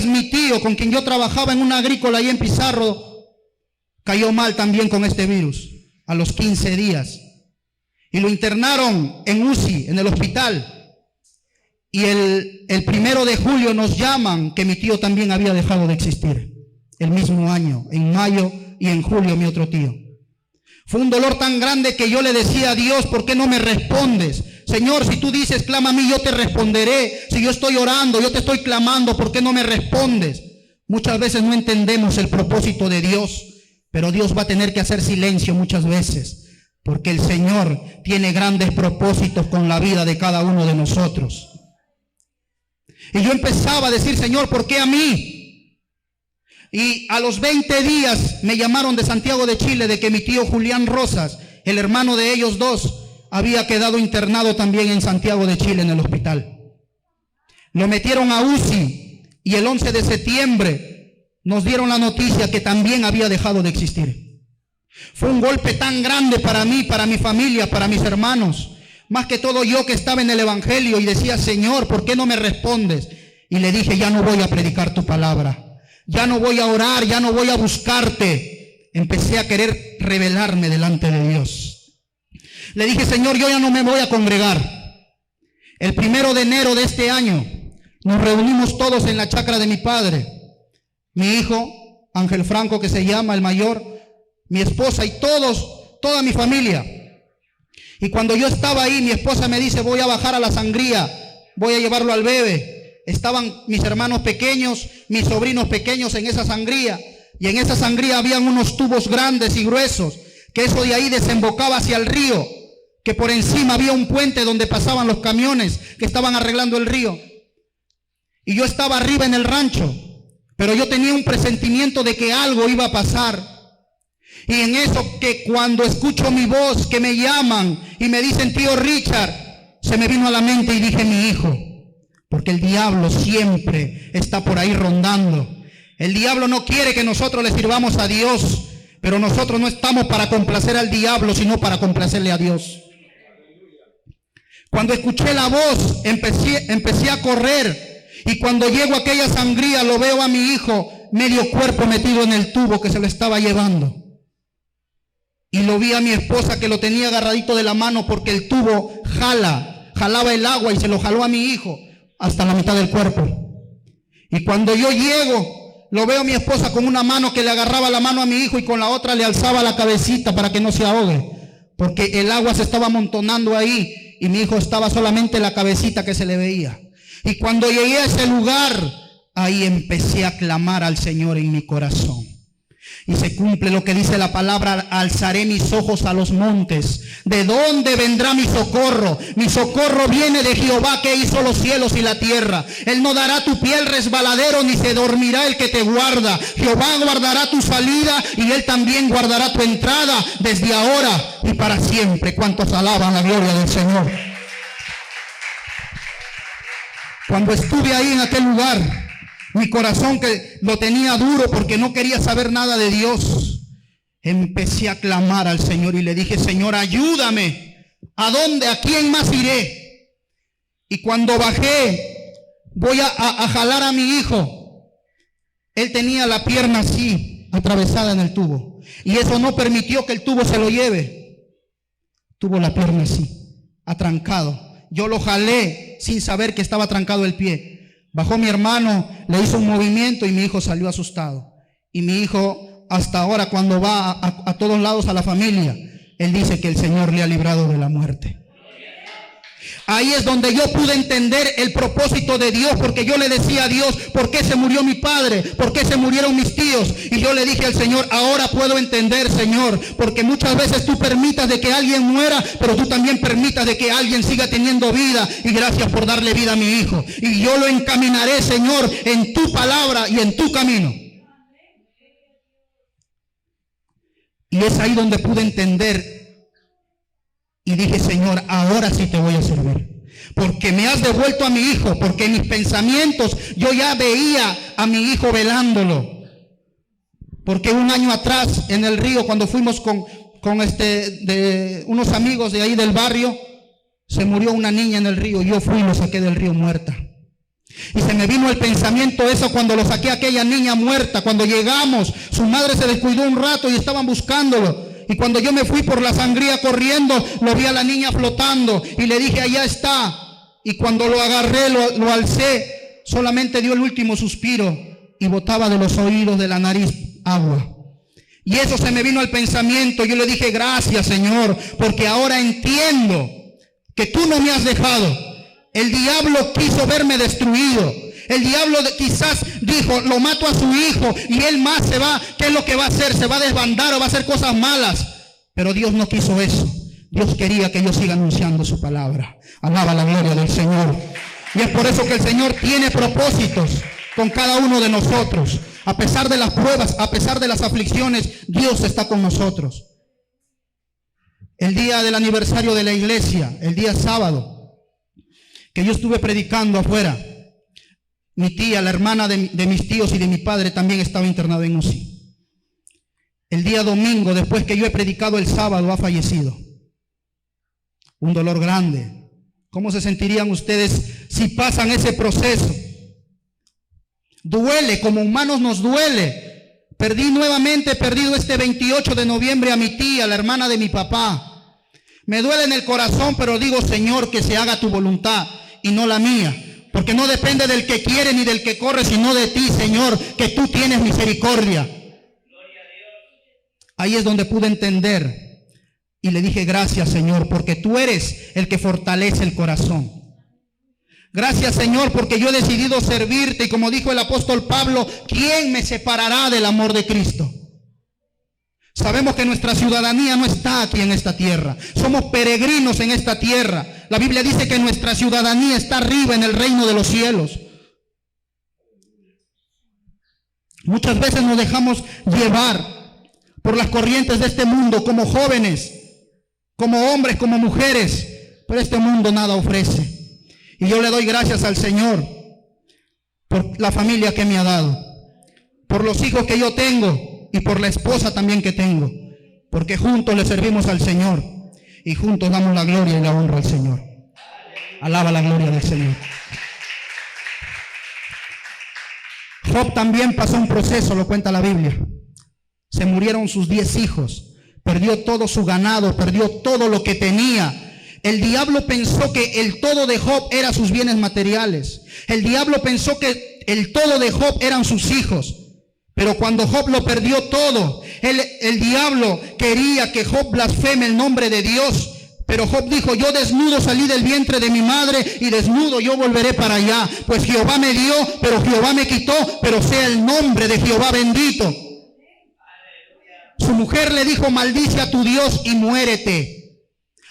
mi tío, con quien yo trabajaba en una agrícola ahí en Pizarro, cayó mal también con este virus. A los 15 días. Y lo internaron en UCI, en el hospital. Y el 1 de julio nos llaman que mi tío también había dejado de existir. El mismo año, en mayo y en julio, mi otro tío. Fue un dolor tan grande que yo le decía a Dios: ¿por qué no me respondes? Señor, si tú dices clama a mí, yo te responderé. Si yo estoy orando, yo te estoy clamando, ¿por qué no me respondes? Muchas veces no entendemos el propósito de Dios, pero Dios va a tener que hacer silencio muchas veces, porque el Señor tiene grandes propósitos con la vida de cada uno de nosotros. Y yo empezaba a decir: Señor, ¿por qué a mí? Y a los 20 días me llamaron de Santiago de Chile de que mi tío Julián Rosas, el hermano de ellos dos, había quedado internado también en Santiago de Chile en el hospital. Lo metieron a UCI y el 11 de septiembre nos dieron la noticia que también había dejado de existir. Fue un golpe tan grande para mí, para mi familia, para mis hermanos. Más que todo yo que estaba en el evangelio y decía: Señor, ¿por qué no me respondes? Y le dije: ya no voy a predicar tu palabra. Ya no voy a orar, ya no voy a buscarte. Empecé a querer rebelarme delante de Dios. Le dije: Señor, yo ya no me voy a congregar. El 1 de enero de este año nos reunimos todos en la chacra de mi padre. Mi hijo, Ángel Franco, que se llama el mayor, mi esposa y toda mi familia. Y cuando yo estaba ahí, mi esposa me dice: voy a bajar a la sangría, voy a llevarlo al bebé. Estaban mis hermanos pequeños, mis sobrinos pequeños en esa sangría. Y en esa sangría habían unos tubos grandes y gruesos, que eso de ahí desembocaba hacia el río, que por encima había un puente donde pasaban los camiones que estaban arreglando el río. Y yo estaba arriba en el rancho, pero yo tenía un presentimiento de que algo iba a pasar. Y en eso, que cuando escucho mi voz, que me llaman y me dicen: tío Richard, se me vino a la mente y dije: mi hijo. Porque el diablo siempre está por ahí rondando. El diablo no quiere que nosotros le sirvamos a Dios, pero nosotros no estamos para complacer al diablo, sino para complacerle a Dios. Cuando escuché la voz, empecé a correr, y cuando llego a aquella sangría, lo veo a mi hijo medio cuerpo metido en el tubo que se lo estaba llevando. Y lo vi a mi esposa que lo tenía agarradito de la mano, porque el tubo jalaba el agua, y se lo jaló a mi hijo hasta la mitad del cuerpo. Y cuando yo llego, lo veo a mi esposa con una mano que le agarraba la mano a mi hijo y con la otra le alzaba la cabecita para que no se ahogue, porque el agua se estaba amontonando ahí y mi hijo estaba solamente la cabecita que se le veía. Y cuando llegué a ese lugar, ahí empecé a clamar al Señor en mi corazón. Y se cumple lo que dice la palabra: alzaré mis ojos a los montes. ¿De dónde vendrá mi socorro? Mi socorro viene de Jehová, que hizo los cielos y la tierra. Él no dará tu pie al resbaladero, ni se dormirá el que te guarda. Jehová guardará tu salida, y Él también guardará tu entrada, desde ahora y para siempre. ¿Cuántos alaban la gloria del Señor? Cuando estuve ahí en aquel lugar, mi corazón, que lo tenía duro porque no quería saber nada de Dios, empecé a clamar al Señor y le dije: Señor, ayúdame. ¿A dónde? ¿A quién más iré? Y cuando bajé, voy a jalar a mi hijo. Él tenía la pierna así, atravesada en el tubo, y eso no permitió que el tubo se lo lleve. Tuvo la pierna así, atrancado. Yo lo jalé sin saber que estaba trancado el pie. Bajó mi hermano, le hizo un movimiento y mi hijo salió asustado. Y mi hijo, hasta ahora, cuando va a todos lados a la familia, él dice que el Señor le ha librado de la muerte. Ahí es donde yo pude entender el propósito de Dios, porque yo le decía a Dios: ¿por qué se murió mi padre? ¿Por qué se murieron mis tíos? Y yo le dije al Señor: ahora puedo entender, Señor, porque muchas veces tú permitas de que alguien muera, pero tú también permitas de que alguien siga teniendo vida, y gracias por darle vida a mi hijo. Y yo lo encaminaré, Señor, en tu palabra y en tu camino. Y es ahí donde pude entender Y dije, Señor, ahora sí te voy a servir. Porque me has devuelto a mi hijo, porque en mis pensamientos yo ya veía a mi hijo velándolo. Porque un año atrás en el río, cuando fuimos con unos amigos de ahí del barrio, se murió una niña en el río. Yo fui y lo saqué del río muerta. Y se me vino el pensamiento eso cuando lo saqué a aquella niña muerta. Cuando llegamos, su madre se descuidó un rato y estaban buscándolo. Y cuando yo me fui por la sangría corriendo, lo vi a la niña flotando y le dije, allá está. Y cuando lo agarré, lo alcé, solamente dio el último suspiro y botaba de los oídos, de la nariz, agua. Y eso se me vino al pensamiento. Yo le dije, gracias, Señor, porque ahora entiendo que tú no me has dejado. El diablo quiso verme destruido. El diablo quizás dijo, lo mato a su hijo y él más se va. ¿Qué es lo que va a hacer? ¿Se va a desbandar o va a hacer cosas malas? Pero Dios no quiso eso. Dios quería que yo siga anunciando su palabra. Alaba la gloria del Señor. Y es por eso que el Señor tiene propósitos con cada uno de nosotros. A pesar de las pruebas, a pesar de las aflicciones, Dios está con nosotros. El día del aniversario de la iglesia, el día sábado, que yo estuve predicando afuera, mi tía, la hermana de mis tíos y de mi padre, también estaba internado en UCI. El día domingo, después que yo he predicado el sábado, ha fallecido. Un dolor grande. ¿Cómo se sentirían ustedes si pasan ese proceso? Duele, como humanos nos duele. He perdido este 28 de noviembre a mi tía, la hermana de mi papá. Me duele en el corazón, pero digo, Señor, que se haga tu voluntad y no la mía. Porque no depende del que quiere ni del que corre, sino de ti, Señor, que tú tienes misericordia. Ahí es donde pude entender. Y le dije, gracias, Señor, porque tú eres el que fortalece el corazón. Gracias, Señor, porque yo he decidido servirte. Y como dijo el apóstol Pablo, ¿quién me separará del amor de Cristo? Sabemos que nuestra ciudadanía no está aquí en esta tierra. Somos peregrinos en esta tierra. La Biblia dice que nuestra ciudadanía está arriba en el reino de los cielos. Muchas veces nos dejamos llevar por las corrientes de este mundo como jóvenes, como hombres, como mujeres. Pero este mundo nada ofrece. Y yo le doy gracias al Señor por la familia que me ha dado, por los hijos que yo tengo y por la esposa también que tengo, porque juntos le servimos al Señor y juntos damos la gloria y la honra al Señor. Alaba la gloria del Señor. Job también pasó un proceso, lo cuenta la Biblia. Se murieron sus 10 hijos, perdió todo su ganado, perdió todo lo que tenía. El diablo pensó que el todo de Job eran sus bienes materiales. El diablo pensó que el todo de Job eran sus hijos. Pero cuando Job lo perdió todo, el diablo quería que Job blasfeme el nombre de Dios. Pero Job dijo, yo desnudo salí del vientre de mi madre y desnudo yo volveré para allá. Pues Jehová me dio, pero Jehová me quitó, pero sea el nombre de Jehová bendito. Su mujer le dijo, maldice a tu Dios y muérete.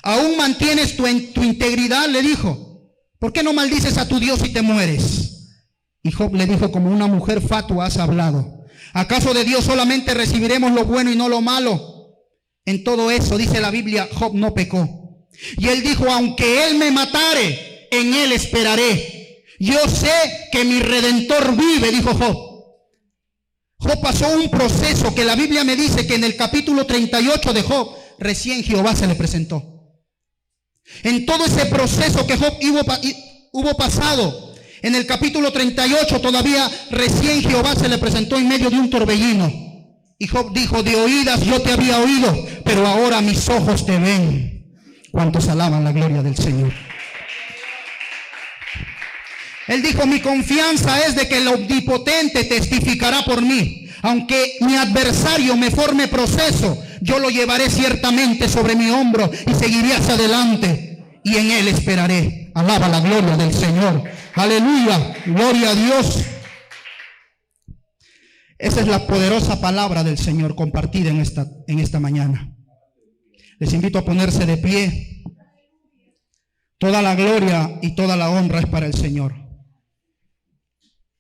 ¿Aún mantienes tu integridad? Le dijo. ¿Por qué no maldices a tu Dios y te mueres? Y Job le dijo, como una mujer fatua has hablado. ¿Acaso de Dios solamente recibiremos lo bueno y no lo malo? En todo eso, dice la Biblia, Job no pecó. Y él dijo, aunque él me matare, en él esperaré. Yo sé que mi Redentor vive, dijo Job. Job pasó un proceso que la Biblia me dice que en el capítulo 38 de Job, recién Jehová se le presentó. En todo ese proceso que Job hubo pasado, en el capítulo 38 todavía recién Jehová se le presentó en medio de un torbellino. Y Job dijo, de oídas yo te había oído, pero ahora mis ojos te ven. ¿Cuántos alaban la gloria del Señor? Él dijo, mi confianza es de que el Omnipotente testificará por mí. Aunque mi adversario me forme proceso, yo lo llevaré ciertamente sobre mi hombro y seguiré hacia adelante. Y en él esperaré. Alaba la gloria del Señor. Aleluya, gloria a Dios. Esa es la poderosa palabra del Señor compartida en esta mañana. Les invito a ponerse de pie. Toda la gloria y toda la honra es para el Señor.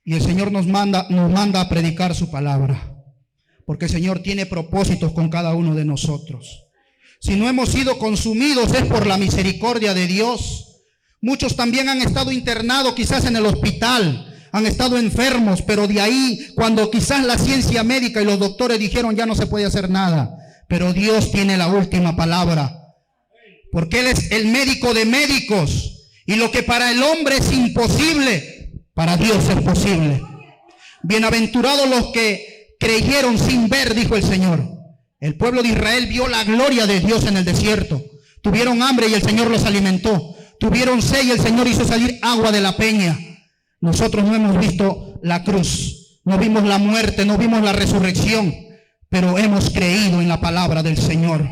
Y el Señor nos manda a predicar su palabra. Porque el Señor tiene propósitos con cada uno de nosotros. Si no hemos sido consumidos es por la misericordia de Dios. Muchos también han estado internados quizás en el hospital, han estado enfermos, pero de ahí cuando quizás la ciencia médica y los doctores dijeron ya no se puede hacer nada, pero Dios tiene la última palabra, porque Él es el médico de médicos, y lo que para el hombre es imposible, para Dios es posible. Bienaventurados los que creyeron sin ver, dijo el Señor. El pueblo de Israel vio la gloria de Dios en el desierto. Tuvieron hambre y el Señor los alimentó. Tuvieron sed y el Señor hizo salir agua de la peña. Nosotros no hemos visto la cruz, no vimos la muerte, no vimos la resurrección, pero hemos creído en la palabra del Señor.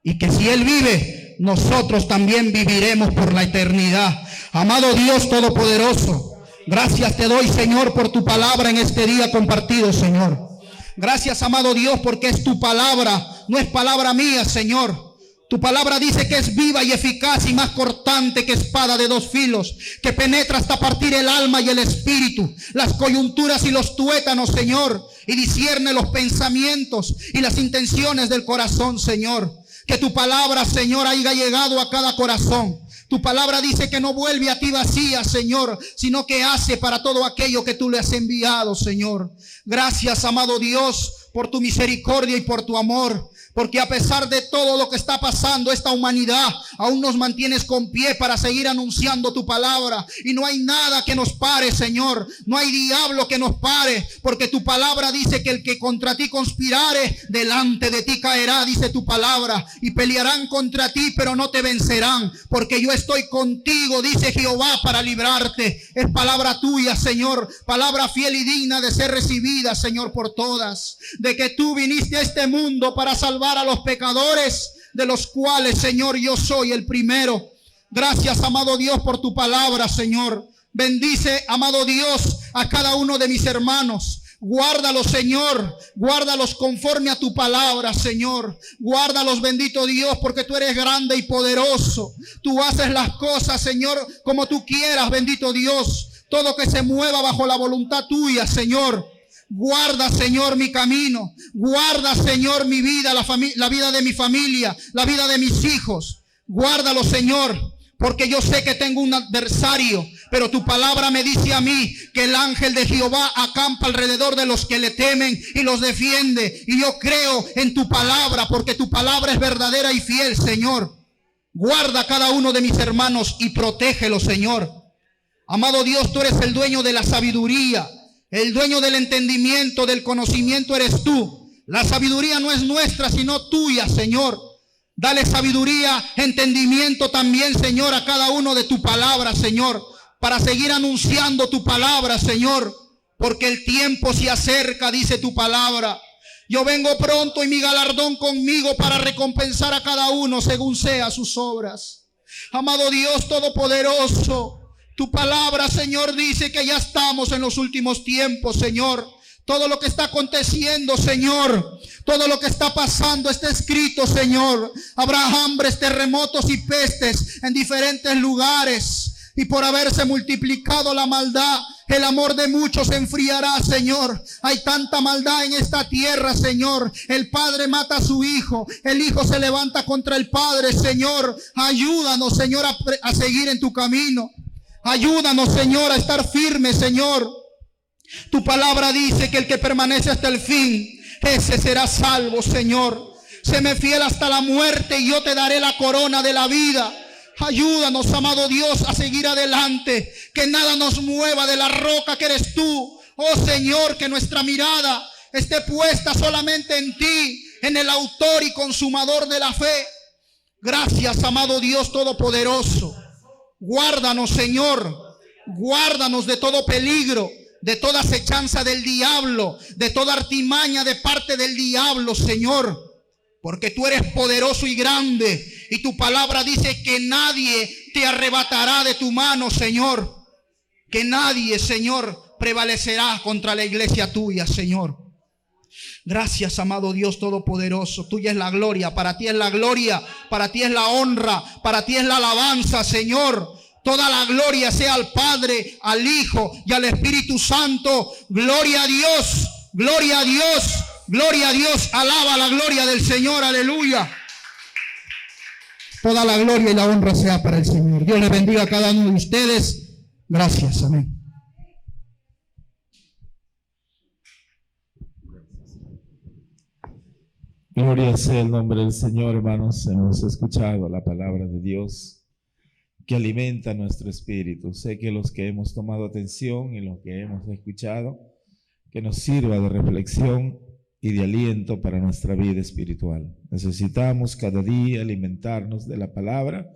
Y que si Él vive, nosotros también viviremos por la eternidad. Amado Dios Todopoderoso, gracias te doy, Señor, por tu palabra en este día compartido, Señor. Gracias, amado Dios, porque es tu palabra, no es palabra mía, Señor. Tu palabra dice que es viva y eficaz y más cortante que espada de dos filos, que penetra hasta partir el alma y el espíritu, las coyunturas y los tuétanos, Señor, y discierne los pensamientos y las intenciones del corazón, Señor. Que tu palabra, Señor, haya llegado a cada corazón. Tu palabra dice que no vuelve a ti vacía, Señor, sino que hace para todo aquello que tú le has enviado, Señor. Gracias, amado Dios, por tu misericordia y por tu amor. Porque a pesar de todo lo que está pasando, esta humanidad aún nos mantienes con pie para seguir anunciando tu palabra. Y no hay nada que nos pare, Señor. No hay diablo que nos pare. Porque tu palabra dice que el que contra ti conspirare, delante de ti caerá, dice tu palabra. Y pelearán contra ti, pero no te vencerán. Porque yo estoy contigo, dice Jehová, para librarte. Es palabra tuya, Señor. Palabra fiel y digna de ser recibida, Señor, por todas. De que tú viniste a este mundo para salvar a los pecadores, de los cuales, Señor, yo soy el primero. Gracias, amado Dios, por tu palabra, Señor. Bendice, amado Dios, a cada uno de mis hermanos. Guárdalos, Señor, guárdalos conforme a tu palabra, Señor. Guárdalos, bendito Dios, porque tú eres grande y poderoso. Tú haces las cosas, Señor, como tú quieras, bendito Dios. Todo que se mueva bajo la voluntad tuya, Señor. Guarda, Señor, mi camino. Guarda, Señor, mi vida, la vida de mi familia, la vida de mis hijos. Guárdalo, Señor, porque yo sé que tengo un adversario, pero tu palabra me dice a mí que el ángel de Jehová acampa alrededor de los que le temen y los defiende. Y yo creo en tu palabra, porque tu palabra es verdadera y fiel, Señor. Guarda a cada uno de mis hermanos y protégelo, Señor. Amado Dios, tú eres el dueño de la sabiduría. El dueño del entendimiento, del conocimiento eres tú. La sabiduría no es nuestra, sino tuya, Señor. Dale sabiduría, entendimiento también, Señor, a cada uno de tu palabra, Señor, para seguir anunciando tu palabra, Señor, porque el tiempo se acerca, dice tu palabra. Yo vengo pronto y mi galardón conmigo para recompensar a cada uno según sea sus obras. Amado Dios Todopoderoso, tu palabra, Señor, dice que ya estamos en los últimos tiempos, Señor. Todo lo que está aconteciendo, Señor, todo lo que está pasando está escrito, Señor. Habrá hambres, terremotos y pestes en diferentes lugares. Y por haberse multiplicado la maldad, el amor de muchos se enfriará, Señor. Hay tanta maldad en esta tierra, Señor. El padre mata a su hijo. El hijo se levanta contra el padre, Señor. Ayúdanos, Señor, a seguir en tu camino. Ayúdanos, Señor, a estar firmes, Señor. Tu palabra dice que el que permanece hasta el fin, ese será salvo, Señor. Séme fiel hasta la muerte y yo te daré la corona de la vida. Ayúdanos, amado Dios, a seguir adelante. Que nada nos mueva de la roca que eres tú. Oh Señor, que nuestra mirada esté puesta solamente en ti, en el autor y consumador de la fe. Gracias, amado Dios Todopoderoso. Guárdanos, Señor. Guárdanos de todo peligro, de toda acechanza del diablo, de toda artimaña de parte del diablo, Señor. Porque tú eres poderoso y grande. Y tu palabra dice que nadie te arrebatará de tu mano, Señor. Que nadie, Señor, prevalecerá contra la iglesia tuya, Señor. Gracias, amado Dios Todopoderoso. Tuya es la gloria, para ti es la gloria, para ti es la honra, para ti es la alabanza, Señor. Toda la gloria sea al Padre, al Hijo y al Espíritu Santo. Gloria a Dios, gloria a Dios, gloria a Dios. Alaba la gloria del Señor, aleluya. Toda la gloria y la honra sea para el Señor. Dios le bendiga a cada uno de ustedes. Gracias. Amén. Gloria sea el nombre del Señor, hermanos. Hemos escuchado la palabra de Dios que alimenta nuestro espíritu. Sé que los que hemos tomado atención y los que hemos escuchado, que nos sirva de reflexión y de aliento para nuestra vida espiritual. Necesitamos cada día alimentarnos de la palabra,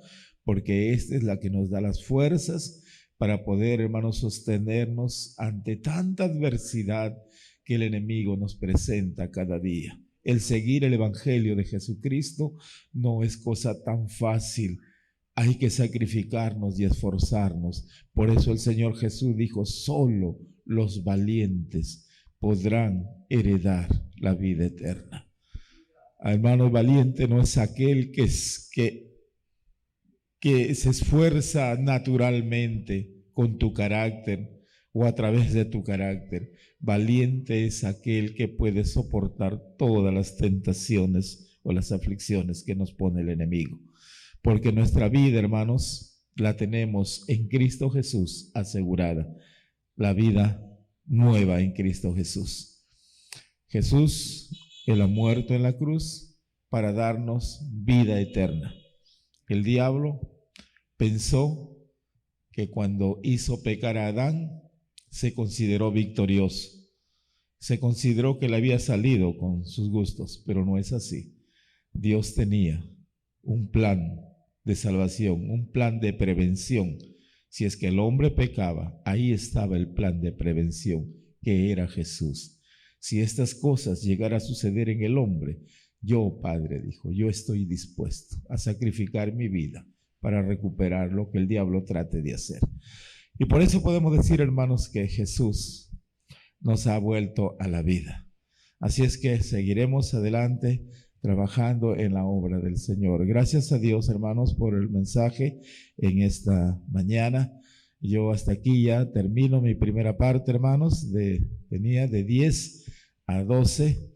porque esta es la que nos da las fuerzas para poder, hermanos, sostenernos ante tanta adversidad que el enemigo nos presenta cada día. El seguir el evangelio de Jesucristo no es cosa tan fácil. Hay que sacrificarnos y esforzarnos. Por eso el Señor Jesús dijo: solo los valientes podrán heredar la vida eterna. Hermano, valiente no es aquel que se esfuerza naturalmente con tu carácter o a través de tu carácter. Valiente es aquel que puede soportar todas las tentaciones o las aflicciones que nos pone el enemigo. Porque nuestra vida, hermanos, la tenemos en Cristo Jesús asegurada. La vida nueva en Cristo Jesús. Jesús, Él ha muerto en la cruz para darnos vida eterna. El diablo pensó que cuando hizo pecar a Adán, se consideró victorioso. Se consideró que le había salido con sus gustos, pero no es así. Dios tenía un plan de salvación, un plan de prevención. Si es que el hombre pecaba, ahí estaba el plan de prevención, que era Jesús. Si estas cosas llegaran a suceder en el hombre, yo, Padre, dijo, yo estoy dispuesto a sacrificar mi vida para recuperar lo que el diablo trate de hacer. Y por eso podemos decir, hermanos, que Jesús nos ha vuelto a la vida. Así es que seguiremos adelante trabajando en la obra del Señor. Gracias a Dios, hermanos, por el mensaje en esta mañana. Yo hasta aquí ya termino mi primera parte, hermanos. Tenía de 10 a 12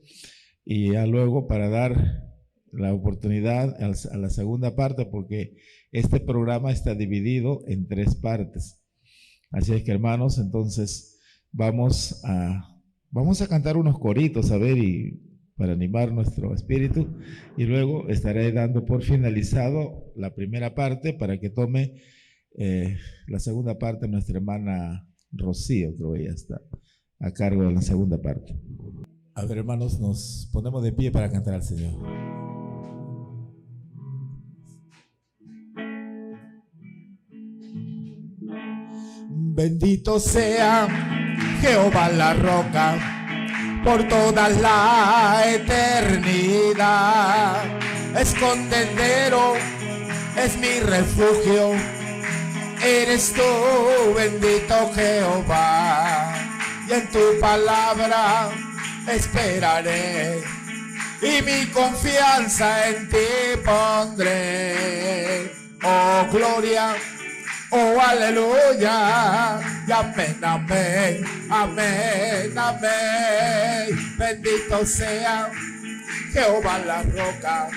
y ya luego para dar la oportunidad a la segunda parte, porque este programa está dividido en 3 partes. Así es que, hermanos, entonces vamos a cantar unos coritos, a ver, y para animar nuestro espíritu, y luego estaré dando por finalizado la primera parte para que tome la segunda parte nuestra hermana Rocío. Creo que ella está a cargo de la segunda parte. A ver, hermanos, nos ponemos de pie para cantar al Señor. Bendito sea Jehová la roca por toda la eternidad. Escondedero es mi refugio, eres tú, bendito Jehová. Y en tu palabra esperaré, y mi confianza en ti pondré. Oh gloria, oh aleluya, y amén, amén, amén, amén. Bendito sea Jehová la roca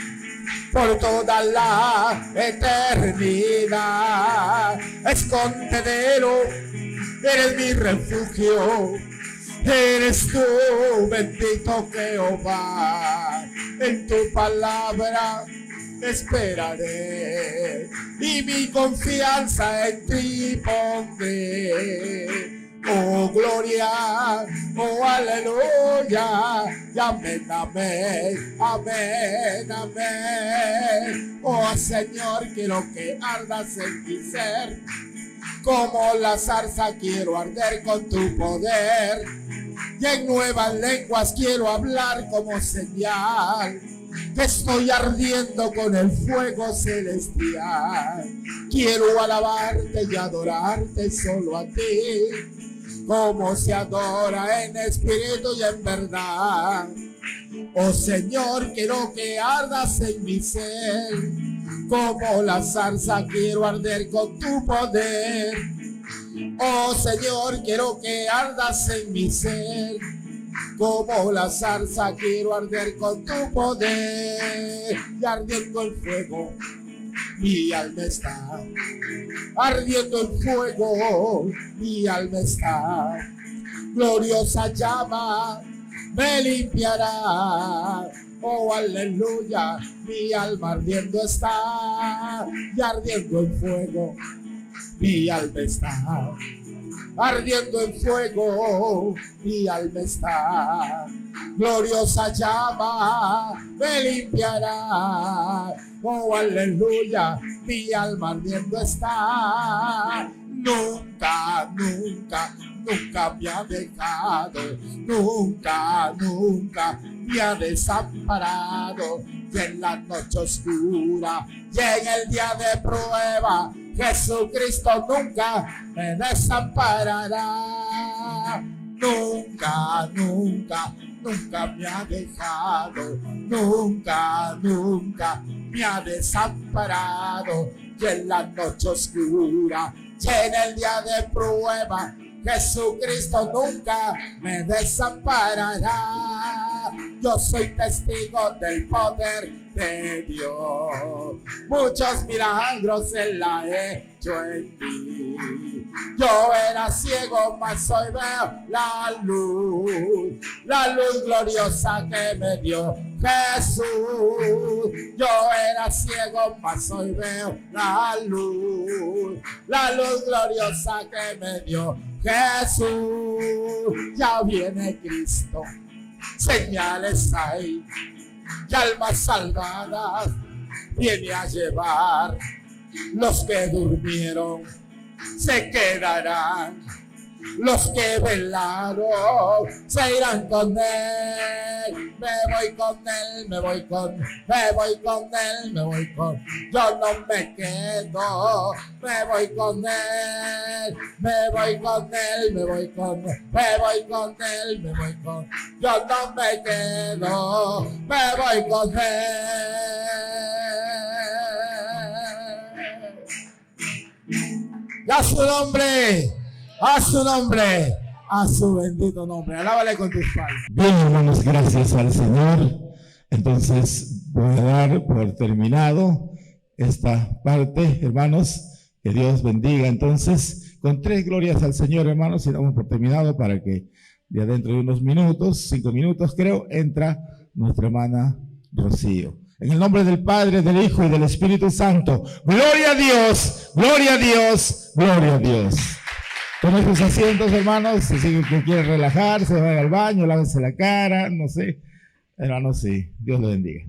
por toda la eternidad. Escondedero, eres mi refugio, eres tú, bendito Jehová. En tu palabra esperaré, y mi confianza en ti pondré. Oh gloria, oh aleluya, y amén, amén, amén, amén. Oh Señor, quiero que ardas en mi ser, como la zarza quiero arder con tu poder, y en nuevas lenguas quiero hablar como señal que estoy ardiendo con el fuego celestial. Quiero alabarte y adorarte solo a ti, como se adora en espíritu y en verdad. Oh Señor, quiero que ardas en mi ser, como la zarza quiero arder con tu poder. Oh Señor, quiero que ardas en mi ser, como la zarza quiero arder con tu poder. Y ardiendo el fuego mi alma está ardiendo en fuego, mi alma está, gloriosa llama me limpiará. Oh, aleluya, mi alma ardiendo está, y ardiendo en fuego, mi alma está, ardiendo en fuego, mi alma está, gloriosa llama me limpiará. Oh, aleluya, mi alma ardiendo está, nunca, nunca, nunca me ha dejado, nunca, nunca me ha desamparado. Y en la noche oscura y en el día de prueba, Jesucristo nunca me desamparará. Nunca, nunca, nunca me ha dejado, nunca, nunca me ha desamparado. Y en la noche oscura y en el día de prueba, Jesucristo nunca me desamparará. Yo soy testigo del poder de Dios. Muchos milagros Él ha hecho en mí. Yo era ciego, mas hoy veo la luz gloriosa que me dio Jesús. Yo era ciego, mas hoy veo la luz gloriosa que me dio Jesús. Ya viene Cristo, señales hay, y almas salvadas viene a llevar. Los que durmieron se quedarán, los que velaron se irán con Él. Me voy con Él, me voy con Él, me voy con, yo no me quedo. Me voy con Él, me voy con Él, me voy con Él, me voy con Él, me voy con, yo no me quedo. Me voy con Él. A su nombre, a su nombre, a su bendito nombre. Alábale con tus palmas. Bien, hermanos, gracias al Señor. Entonces voy a dar por terminado esta parte, hermanos. Que Dios bendiga. Entonces, con 3 glorias al Señor, hermanos, y damos por terminado para que ya dentro de unos minutos, 5 minutos creo, entra nuestra hermana Rocío. En el nombre del Padre, del Hijo y del Espíritu Santo. Gloria a Dios, gloria a Dios, gloria a Dios. Tomen sus asientos, hermanos. Si que quieren relajarse, vayan al baño, lávense la cara, no sé. Hermanos, sí. Dios le bendiga.